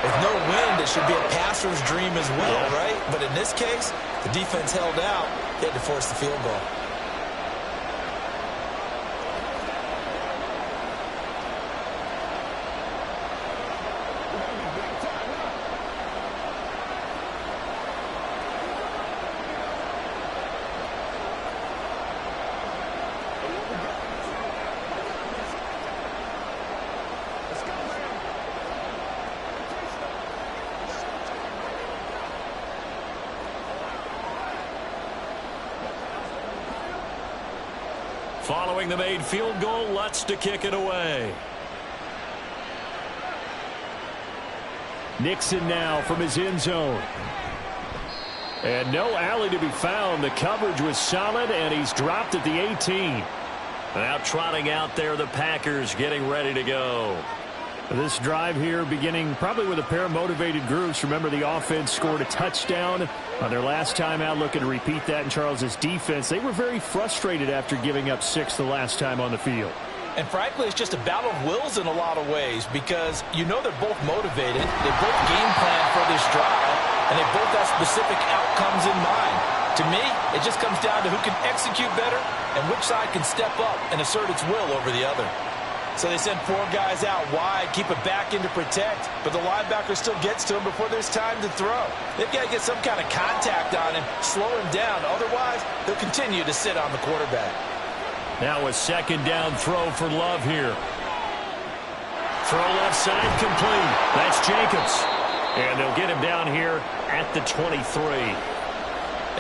with no win, it should be a passer's dream as well, right? But in this case, the defense held out. They had to force the field goal. Following the made field goal, Lutz to kick it away. Nixon now from his end zone. And no alley to be found. The coverage was solid, and he's dropped at the 18. Now trotting out there, the Packers getting ready to go. This drive here beginning probably with a pair of motivated groups. Remember, the offense scored a touchdown on their last time out, looking to repeat that in Charles's defense. They were very frustrated after giving up 6 the last time on the field. And frankly, it's just a battle of wills in a lot of ways because you know they're both motivated. They both game plan for this drive, and they both have specific outcomes in mind. To me, it just comes down to who can execute better and which side can step up and assert its will over the other. So they send 4 guys out wide, keep it back in to protect, but the linebacker still gets to him before there's time to throw. They've got to get some kind of contact on him, slow him down. Otherwise, they'll continue to sit on the quarterback. Now a 2nd down throw for Love here. Throw left side complete. That's Jacobs. And they'll get him down here at the 23.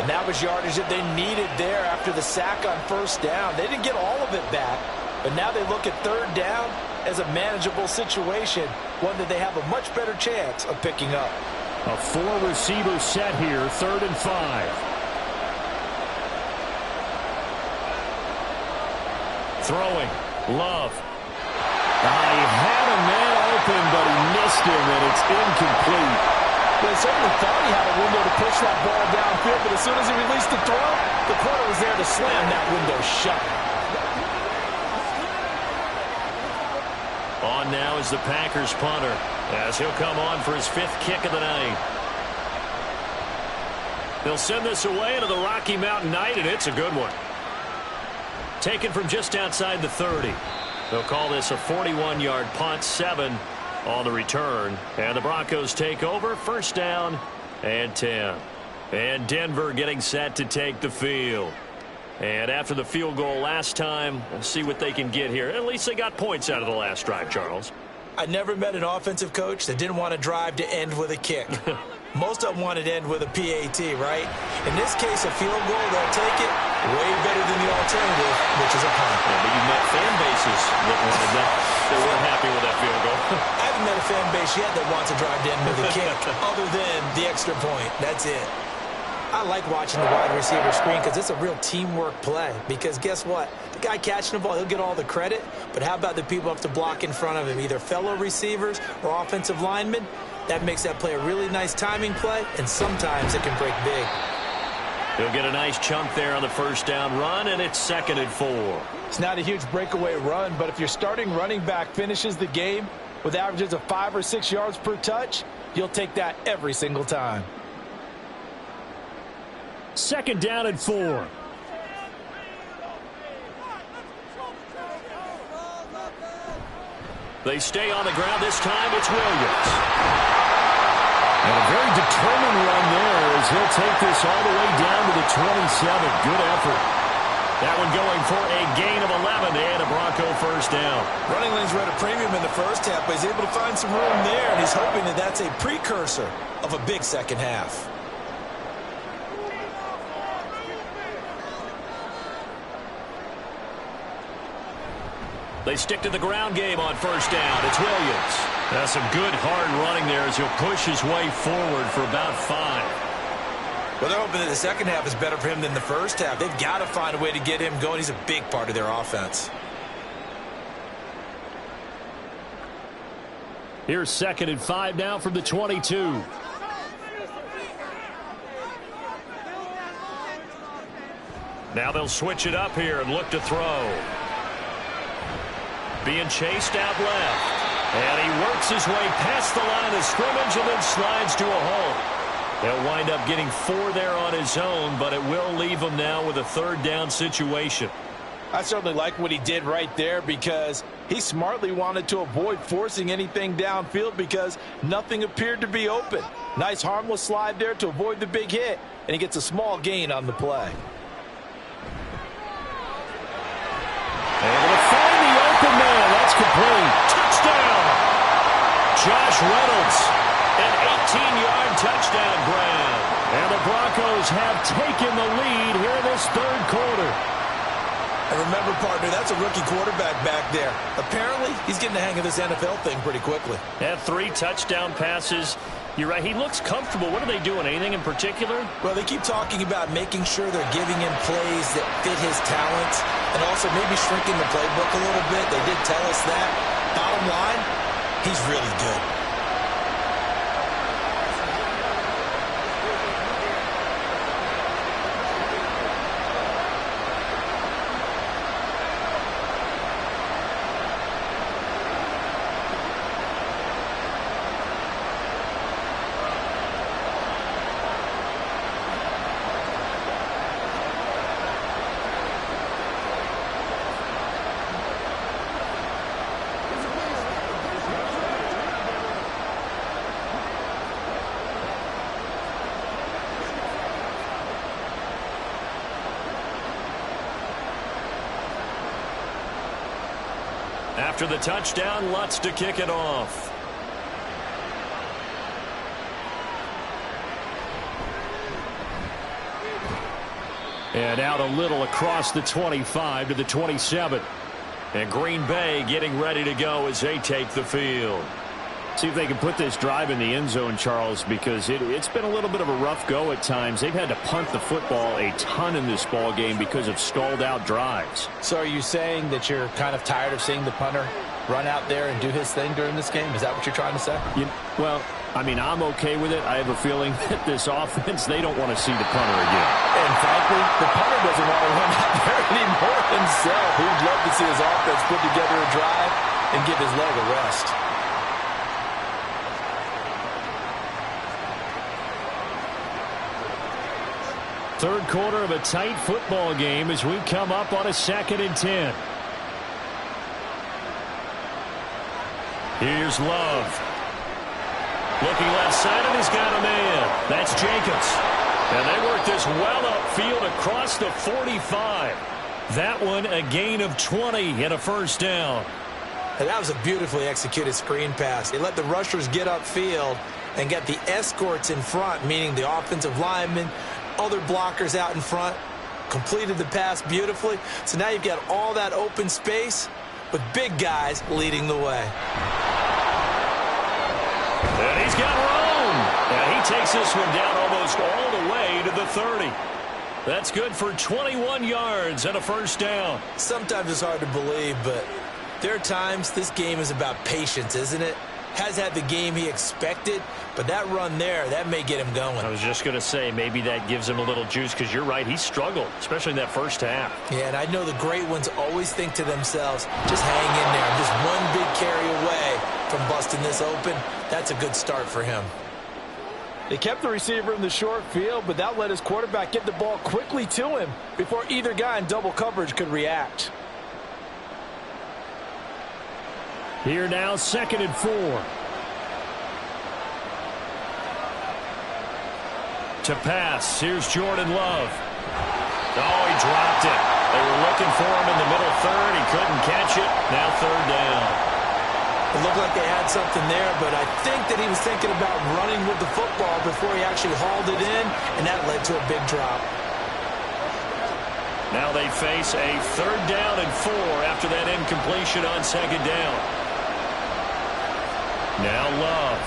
And that was yardage that they needed there after the sack on 1st down. They didn't get all of it back. But now they look at 3rd down as a manageable situation, one that they have a much better chance of picking up. A 4-receiver set here, 3rd and 5. Throwing. Love. He had a man open, but he missed him, and it's incomplete. They certainly thought he had a window to push that ball downfield, but as soon as he released the throw, the corner was there to slam that window shut. On now is the Packers punter, as he'll come on for his 5th kick of the night. They'll send this away into the Rocky Mountain night, and it's a good one. Taken from just outside the 30. They'll call this a 41-yard punt, 7 on the return. And the Broncos take over, 1st down and 10. And Denver getting set to take the field. And after the field goal last time, we'll see what they can get here. At least they got points out of the last drive, Charles. I never met an offensive coach that didn't want to drive to end with a kick. Most of them wanted to end with a PAT, right? In this case, a field goal, they'll take it way better than the alternative, which is a punt. Yeah, but you've met fan bases that wanted that. They weren't happy with that field goal. I haven't met a fan base yet that wants to drive to end with a kick, other than the extra point. That's it. I like watching the wide receiver screen because it's a real teamwork play. Because guess what? The guy catching the ball, he'll get all the credit. But how about the people up to block in front of him, either fellow receivers or offensive linemen? That makes that play a really nice timing play, and sometimes it can break big. He'll get a nice chunk there on the 1st down run, and it's 2nd and 4. It's not a huge breakaway run, but if your starting running back finishes the game with averages of 5 or 6 yards per touch, you'll take that every single time. 2nd down and 4. They stay on the ground. This time it's Williams. And a very determined run there as he'll take this all the way down to the 27. Good effort. That one going for a gain of 11 and a Bronco 1st down. Running lanes were at a premium in the 1st half, but he's able to find some room there, and he's hoping that that's a precursor of a big 2nd half. They stick to the ground game on 1st down. It's Williams. That's some good hard running there as he'll push his way forward for about 5. Well, they're hoping that the 2nd half is better for him than the 1st half. They've got to find a way to get him going. He's a big part of their offense. Here's 2nd and 5 now from the 22. Now they'll switch it up here and look to throw. Being chased out left. And he works his way past the line of scrimmage and then slides to a hole. He'll wind up getting 4 there on his own, but it will leave him now with a 3rd down situation. I certainly like what he did right there because he smartly wanted to avoid forcing anything downfield because nothing appeared to be open. Nice harmless slide there to avoid the big hit, and he gets a small gain on the play. Able to find the open man. That's complete. Touchdown! Josh Reynolds, an 18-yard touchdown grab. And the Broncos have taken the lead here in this 3rd quarter. And remember, partner, that's a rookie quarterback back there. Apparently, he's getting the hang of this NFL thing pretty quickly. Had 3 touchdown passes. You're right, he looks comfortable. What are they doing? Anything in particular? Well, they keep talking about making sure they're giving him plays that fit his talents and also maybe shrinking the playbook a little bit. They did tell us that. Bottom line, he's really good. After the touchdown, Lutz to kick it off. And out a little across the 25 to the 27. And Green Bay getting ready to go as they take the field. See if they can put this drive in the end zone, Charles, because it's been a little bit of a rough go at times. They've had to punt the football a ton in this ball game because of stalled out drives. So are you saying that you're kind of tired of seeing the punter run out there and do his thing during this game? Is that what you're trying to say? Well, I mean, I'm okay with it. I have a feeling that this offense, they don't want to see the punter again. And frankly, the punter doesn't want to run out there anymore himself. He'd love to see his offense put together a drive and give his leg a rest. Third quarter of a tight football game as we come up on a 2nd and 10. Here's Love. Looking left side, and he's got a man. That's Jacobs. And they work this well upfield across the 45. That one a gain of 20 and a first down. And that was a beautifully executed screen pass. He let the rushers get upfield and get the escorts in front, meaning the offensive linemen, other blockers out in front, completed the pass beautifully. So now you've got all that open space with big guys leading the way. And he's got room. And he takes this one down almost all the way to the 30. That's good for 21 yards and a first down. Sometimes it's hard to believe, but there are times this game is about patience, isn't it? Has had the game he expected, but that run there, that may get him going. I was just going to say, maybe that gives him a little juice, because you're right, he struggled, especially in that first half. Yeah, and I know the great ones always think to themselves, just hang in there. I'm just one big carry away from busting this open. That's a good start for him. They kept the receiver in the short field, but that let his quarterback get the ball quickly to him before either guy in double coverage could react. Here now, 2nd and 4. To pass, here's Jordan Love. Oh, he dropped it. They were looking for him in the middle third. He couldn't catch it. Now 3rd down. It looked like they had something there, but I think that he was thinking about running with the football before he actually hauled it in, and that led to a big drop. Now they face a 3rd down and 4 after that incompletion on 2nd down. Now Love.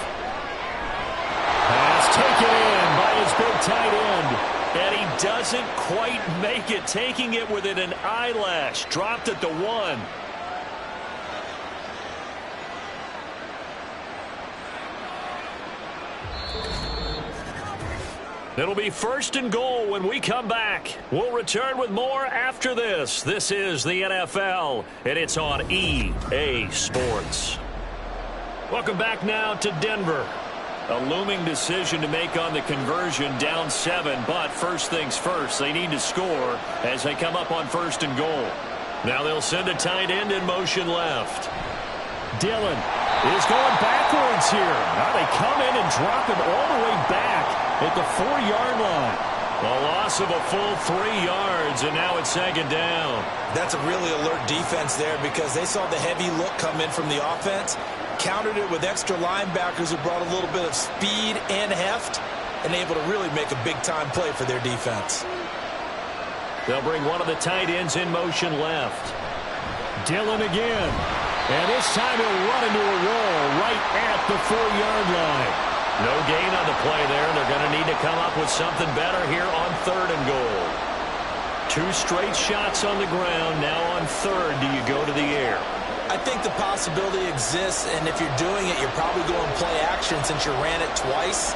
Pass taken in by his big tight end. And he doesn't quite make it, taking it within an eyelash. Dropped at the 1. It'll be 1st and goal when we come back. We'll return with more after this. This is the NFL, and it's on EA Sports. Welcome back now to Denver. A looming decision to make on the conversion, down 7, but first things first, they need to score as they come up on 1st and goal. Now they'll send a tight end in motion left. Dillon is going backwards here. Now they come in and drop him all the way back at the 4-yard line. A loss of a full 3 yards, and now it's 2nd down. That's a really alert defense there because they saw the heavy look come in from the offense, countered it with extra linebackers who brought a little bit of speed and heft, and able to really make a big-time play for their defense. They'll bring one of the tight ends in motion left. Dillon again. And this time he'll run into a roll right at the 4-yard line. No gain on the play there. They're going to need to come up with something better here on 3rd and goal. 2 straight shots on the ground. Now on 3rd, do you go to the air? I think the possibility exists, and if you're doing it, you're probably going play action since you ran it twice.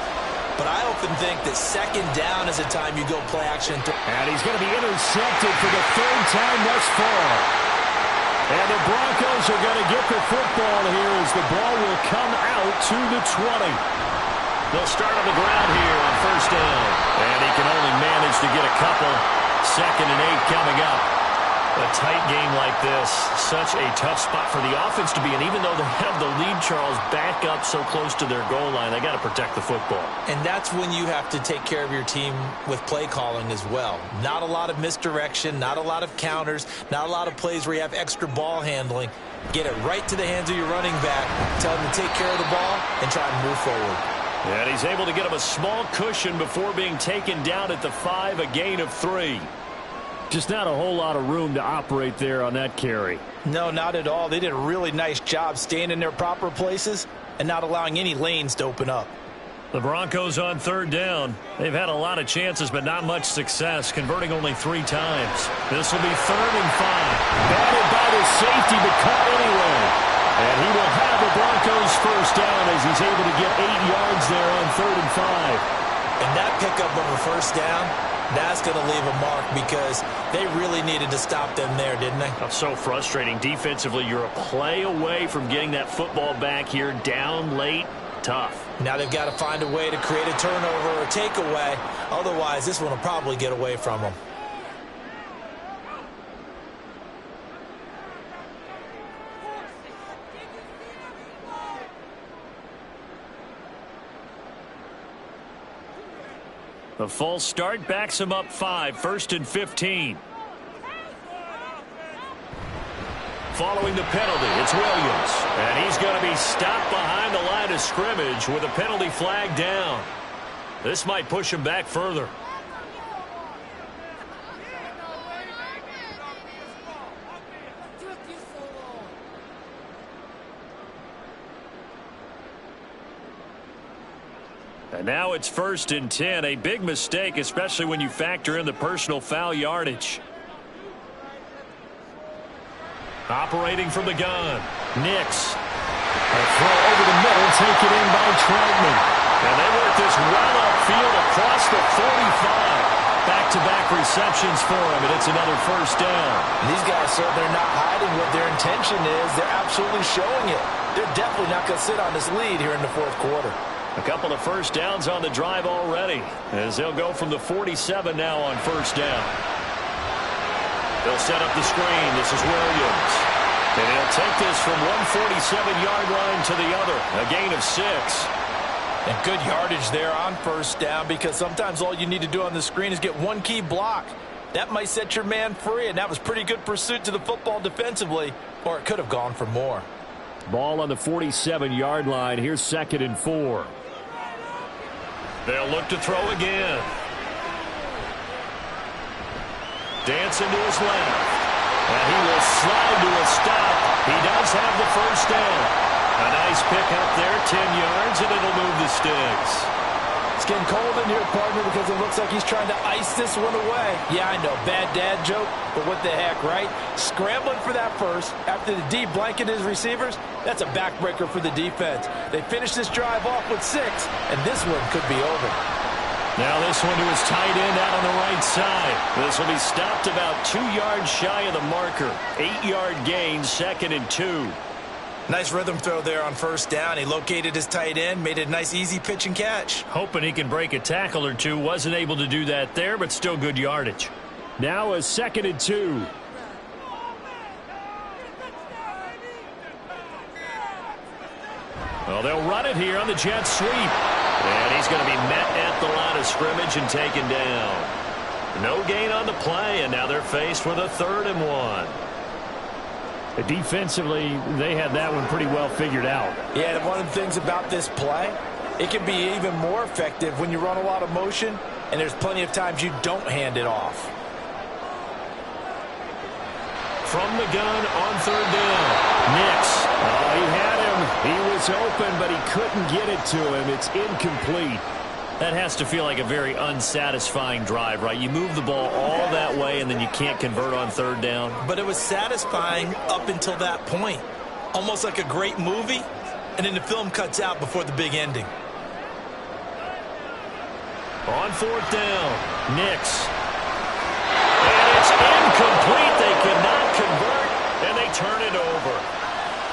But I often think that 2nd down is a time you go play action. And he's going to be intercepted for the 3rd time thus far. And the Broncos are going to get the football here as the ball will come out to the 20. They'll start on the ground here on 1st down. And he can only manage to get a couple. 2nd and 8 coming up. A tight game like this, such a tough spot for the offense to be in. Even though they have the lead, Charles, back up so close to their goal line, they got to protect the football. And that's when you have to take care of your team with play calling as well. Not a lot of misdirection, not a lot of counters, not a lot of plays where you have extra ball handling. Get it right to the hands of your running back, tell him to take care of the ball, and try and move forward. And he's able to get him a small cushion before being taken down at the 5, a gain of 3. Just not a whole lot of room to operate there on that carry. No, not at all. They did a really nice job staying in their proper places and not allowing any lanes to open up. The Broncos on 3rd down. They've had a lot of chances, but not much success, converting only 3 times. This will be 3rd and 5. Batted by the safety, but caught anyway. And he will have the Broncos first down as he's able to get 8 yards there on 3rd and 5. And that pickup of a first down, that's going to leave a mark because they really needed to stop them there, didn't they? That's so frustrating. Defensively, you're a play away from getting that football back here. Down late, tough. Now they've got to find a way to create a turnover or a takeaway. Otherwise, this one will probably get away from them. The false start backs him up 5, 1st and 15. Following the penalty, it's Williams. And he's going to be stopped behind the line of scrimmage with a penalty flag down. This might push him back further. And now it's 1st and 10. A big mistake, especially when you factor in the personal foul yardage. Operating from the gun. Nix. A throw over the middle, taken in by Troutman. And they work this well upfield across the 45. Back-to-back receptions for him, and it's another first down. These guys, sir, they're not hiding what their intention is. They're absolutely showing it. They're definitely not going to sit on this lead here in the fourth quarter. A couple of first downs on the drive already, as they'll go from the 47 now on first down. They'll set up the screen. This is Williams. And he'll take this from 147-yard line to the other. A gain of 6. And good yardage there on first down, because sometimes all you need to do on the screen is get one key block. That might set your man free, and that was pretty good pursuit to the football defensively, or it could have gone for more. Ball on the 47-yard line. Here's 2nd and 4. They'll look to throw again. Dancing to his left. And he will slide to a stop. He does have the first down. A nice pick up there, 10 yards, and it'll move the sticks. It's getting cold in here, partner, because it looks like he's trying to ice this one away. Yeah, I know, bad dad joke, but what the heck, right? Scrambling for that first after the D blanketed his receivers, that's a backbreaker for the defense. They finished this drive off with 6, and this one could be over. Now this one to his tight end out on the right side. This will be stopped about 2 yards shy of the marker. 8-yard gain, 2nd and 2. Nice rhythm throw there on first down. He located his tight end, made it a nice easy pitch and catch. Hoping he can break a tackle or two. Wasn't able to do that there, but still good yardage. Now a 2nd and 2. Well, they'll run it here on the jet sweep. And he's going to be met at the line of scrimmage and taken down. No gain on the play, and now they're faced with a 3rd and 1. Defensively, they had that one pretty well figured out. Yeah, and one of the things about this play, it can be even more effective when you run a lot of motion, and there's plenty of times you don't hand it off. From the gun on 3rd down. Nix. Oh, he had him. He was open, but he couldn't get it to him. It's incomplete. That has to feel like a very unsatisfying drive, right? You move the ball all that way, and then you can't convert on 3rd down. But it was satisfying up until that point. Almost like a great movie, and then the film cuts out before the big ending. On 4th down, Nix. And it's incomplete. They cannot convert, and they turn it over.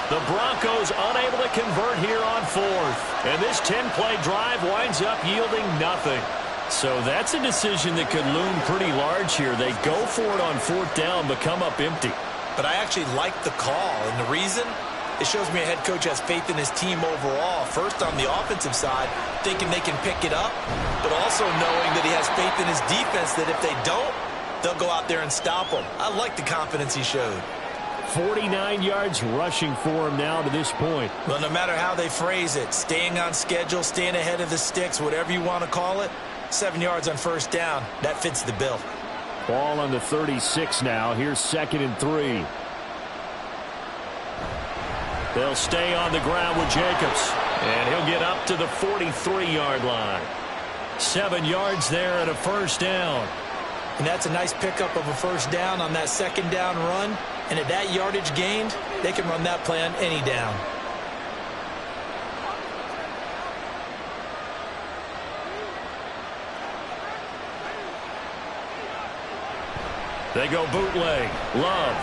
The Broncos unable to convert here on 4th. And this 10-play drive winds up yielding nothing. So that's a decision that could loom pretty large here. They go for it on 4th down, but come up empty. But I actually like the call, and the reason? It shows me a head coach has faith in his team overall. First on the offensive side, thinking they can pick it up, but also knowing that he has faith in his defense that if they don't, they'll go out there and stop them. I like the confidence he showed. 49 yards rushing for him now to this point. Well, no matter how they phrase it, staying on schedule, staying ahead of the sticks, whatever you want to call it, 7 yards on first down, that fits the bill. Ball on the 36 now. Here's 2nd and 3. They'll stay on the ground with Jacobs. And he'll get up to the 43-yard line. 7 yards there and a first down. And that's a nice pickup of a first down on that 2nd down run. And at that yardage gained, they can run that play on any down. They go bootleg. Love.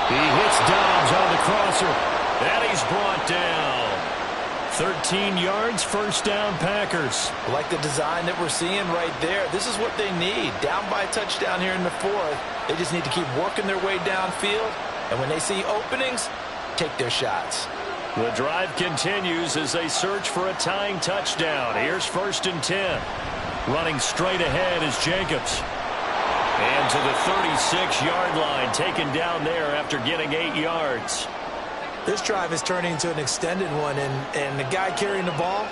He hits Dobbs on the crosser. And he's brought down. 13 yards, first down, Packers. I like the design that we're seeing right there. This is what they need. Down by a touchdown here in the fourth. They just need to keep working their way downfield. And when they see openings, take their shots. The drive continues as they search for a tying touchdown. Here's 1st and 10. Running straight ahead is Jacobs. And to the 36-yard line, taken down there after getting 8 yards. This drive is turning into an extended one, and the guy carrying the ball,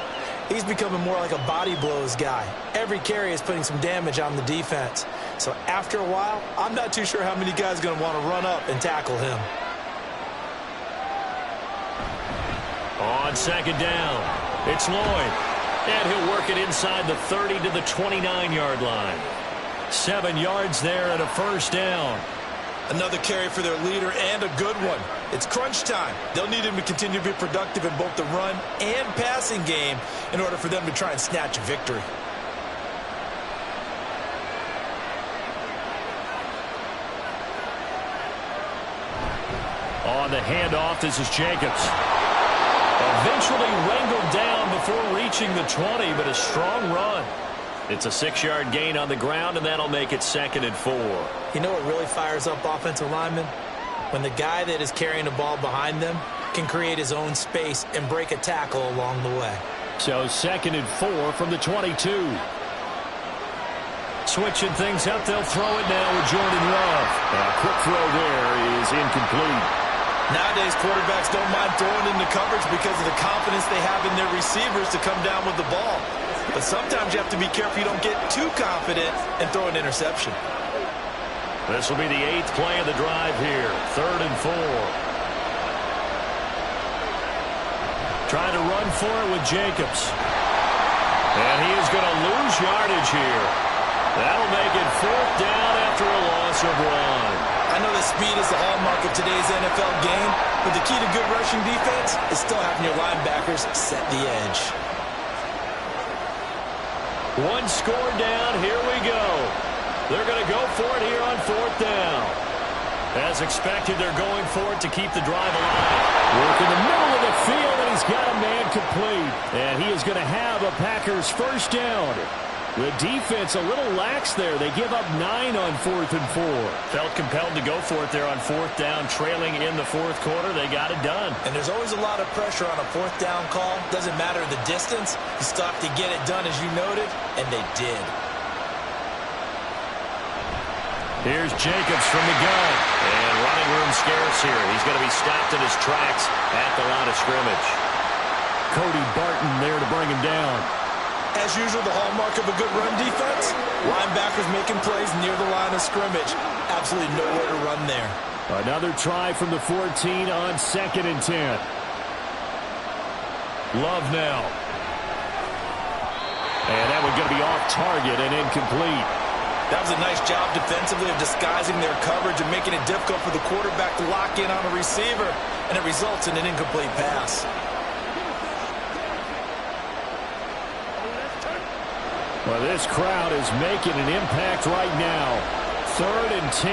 he's becoming more like a body blows guy. Every carry is putting some damage on the defense. So after a while, I'm not too sure how many guys are going to want to run up and tackle him. On 2nd down, it's Lloyd. And he'll work it inside the 30 to the 29-yard line. 7 yards there and a first down. Another carry for their leader and a good one. It's crunch time. They'll need him to continue to be productive in both the run and passing game in order for them to try and snatch a victory. On the handoff, this is Jacobs. Eventually wrangled down before reaching the 20, but a strong run. It's a 6-yard gain on the ground, and that'll make it 2nd and 4. You know what really fires up offensive linemen? When the guy that is carrying the ball behind them can create his own space and break a tackle along the way. So 2nd and 4 from the 22. Switching things up, they'll throw it now with Jordan Love. A quick throw there is incomplete. Nowadays, quarterbacks don't mind throwing into coverage because of the confidence they have in their receivers to come down with the ball. But sometimes you have to be careful you don't get too confident and throw an interception. This will be the 8th play of the drive here. 3rd and 4. Trying to run for it with Jacobs. And he is going to lose yardage here. That'll make it 4th down after a loss of 1. I know that speed is the hallmark of today's NFL game, but the key to good rushing defense is still having your linebackers set the edge. One score down, here we go. They're going to go for it here on 4th down. As expected, they're going for it to keep the drive alive. Work in the middle of the field, and he's got a man complete. And he is going to have a Packers first down. The defense a little lax there. They give up 9 on 4th and 4. Felt compelled to go for it there on 4th down, trailing in the 4th quarter. They got it done. And there's always a lot of pressure on a 4th down call. Doesn't matter the distance. You still have to get it done, as you noted, and they did. Here's Jacobs from the gun. And running room scarce here. He's going to be stopped in his tracks at the line of scrimmage. Cody Barton there to bring him down. As usual, the hallmark of a good run defense, linebackers making plays near the line of scrimmage. Absolutely nowhere to run there. Another try from the 14 on 2nd and 10. Love now. And that one's going to be off target and incomplete. That was a nice job defensively of disguising their coverage and making it difficult for the quarterback to lock in on a receiver, and it results in an incomplete pass. Well, this crowd is making an impact right now. 3rd and 10.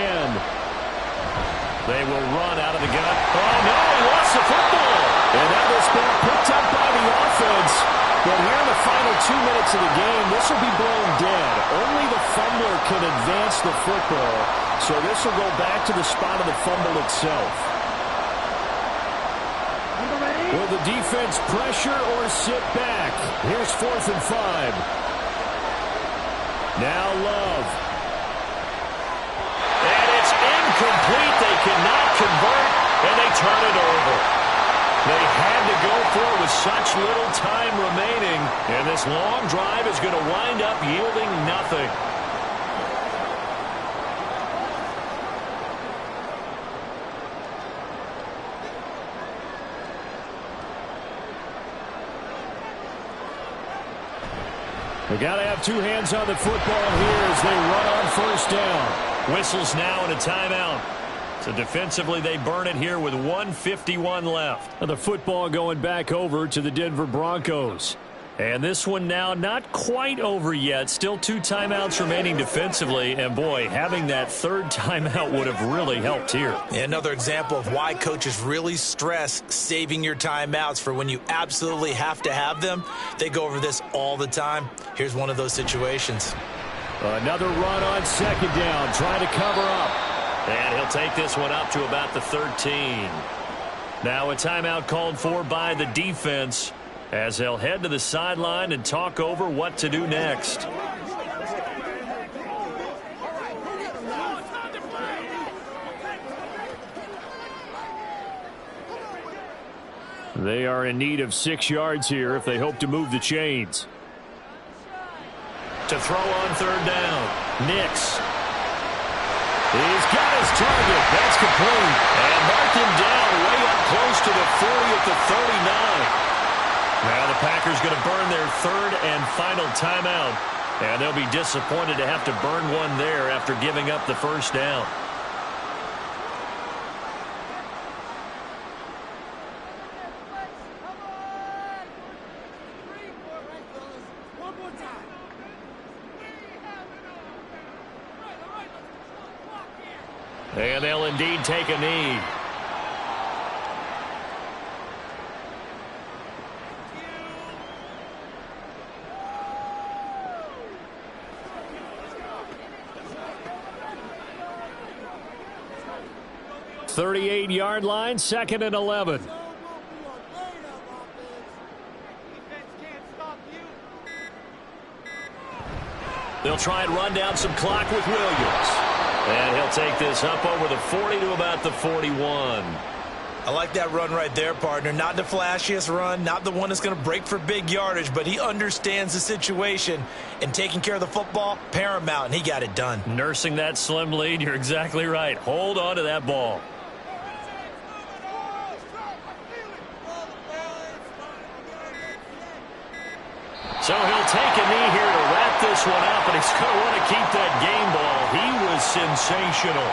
They will run out of the gun. Oh, no, he lost the football. And that has been picked up by the offense. But here in the final 2 minutes of the game, this will be blown dead. Only the fumbler can advance the football. So this will go back to the spot of the fumble itself. Will the defense pressure or sit back? Here's 4th and 5. Now Love. And it's incomplete. They cannot convert, and they turn it over. They had to go for it with such little time remaining, and this long drive is going to wind up yielding nothing. They got to have 2 hands on the football here as they run on 1st down. Whistles now and a timeout. So defensively, they burn it here with 1:51 left. And the football going back over to the Denver Broncos. And this one now not quite over yet. Still 2 timeouts remaining defensively. And, boy, having that 3rd timeout would have really helped here. Another example of why coaches really stress saving your timeouts for when you absolutely have to have them. They go over this all the time. Here's one of those situations. Another run on 2nd down, trying to cover up. And he'll take this one up to about the 13. Now a timeout called for by the defense, as they'll head to the sideline and talk over what to do next. They are in need of 6 yards here if they hope to move the chains. To throw on 3rd down, Nix. He's got his target. That's complete. And marked him down way up close to the 40 at the 39. Now the Packers going to burn their 3rd and final timeout. And they'll be disappointed to have to burn one there after giving up the 1st down. And they'll indeed take a knee. .38-yard line, 2nd and 11. They'll try and run down some clock with Williams. And he'll take this up over the 40 to about the 41. I like that run right there, partner. Not the flashiest run, not the one that's going to break for big yardage, but he understands the situation, and taking care of the football, paramount, and he got it done. Nursing that slim lead, you're exactly right. Hold on to that ball. So he'll take a knee here to wrap this one up, and he's going to want to keep that game ball. He was sensational.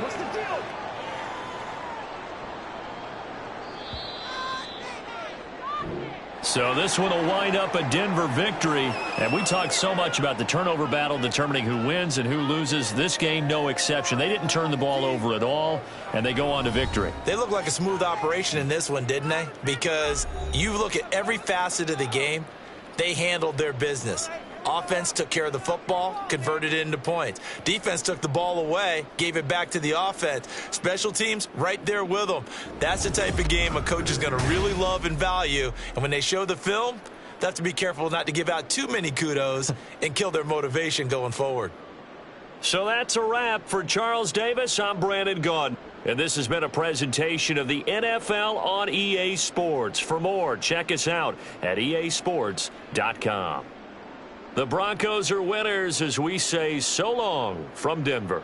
What's the deal? So this one will wind up a Denver victory. And we talked so much about the turnover battle determining who wins and who loses. This game, no exception. They didn't turn the ball over at all, and they go on to victory. They look like a smooth operation in this one, didn't they? Because you look at every facet of the game, they handled their business. Offense took care of the football, converted it into points. Defense took the ball away, gave it back to the offense. Special teams, right there with them. That's the type of game a coach is going to really love and value. And when they show the film, they have to be careful not to give out too many kudos and kill their motivation going forward. So that's a wrap for Charles Davis. I'm Brandon Gaudin. And this has been a presentation of the NFL on EA Sports. For more, check us out at easports.com. The Broncos are winners as we say so long from Denver.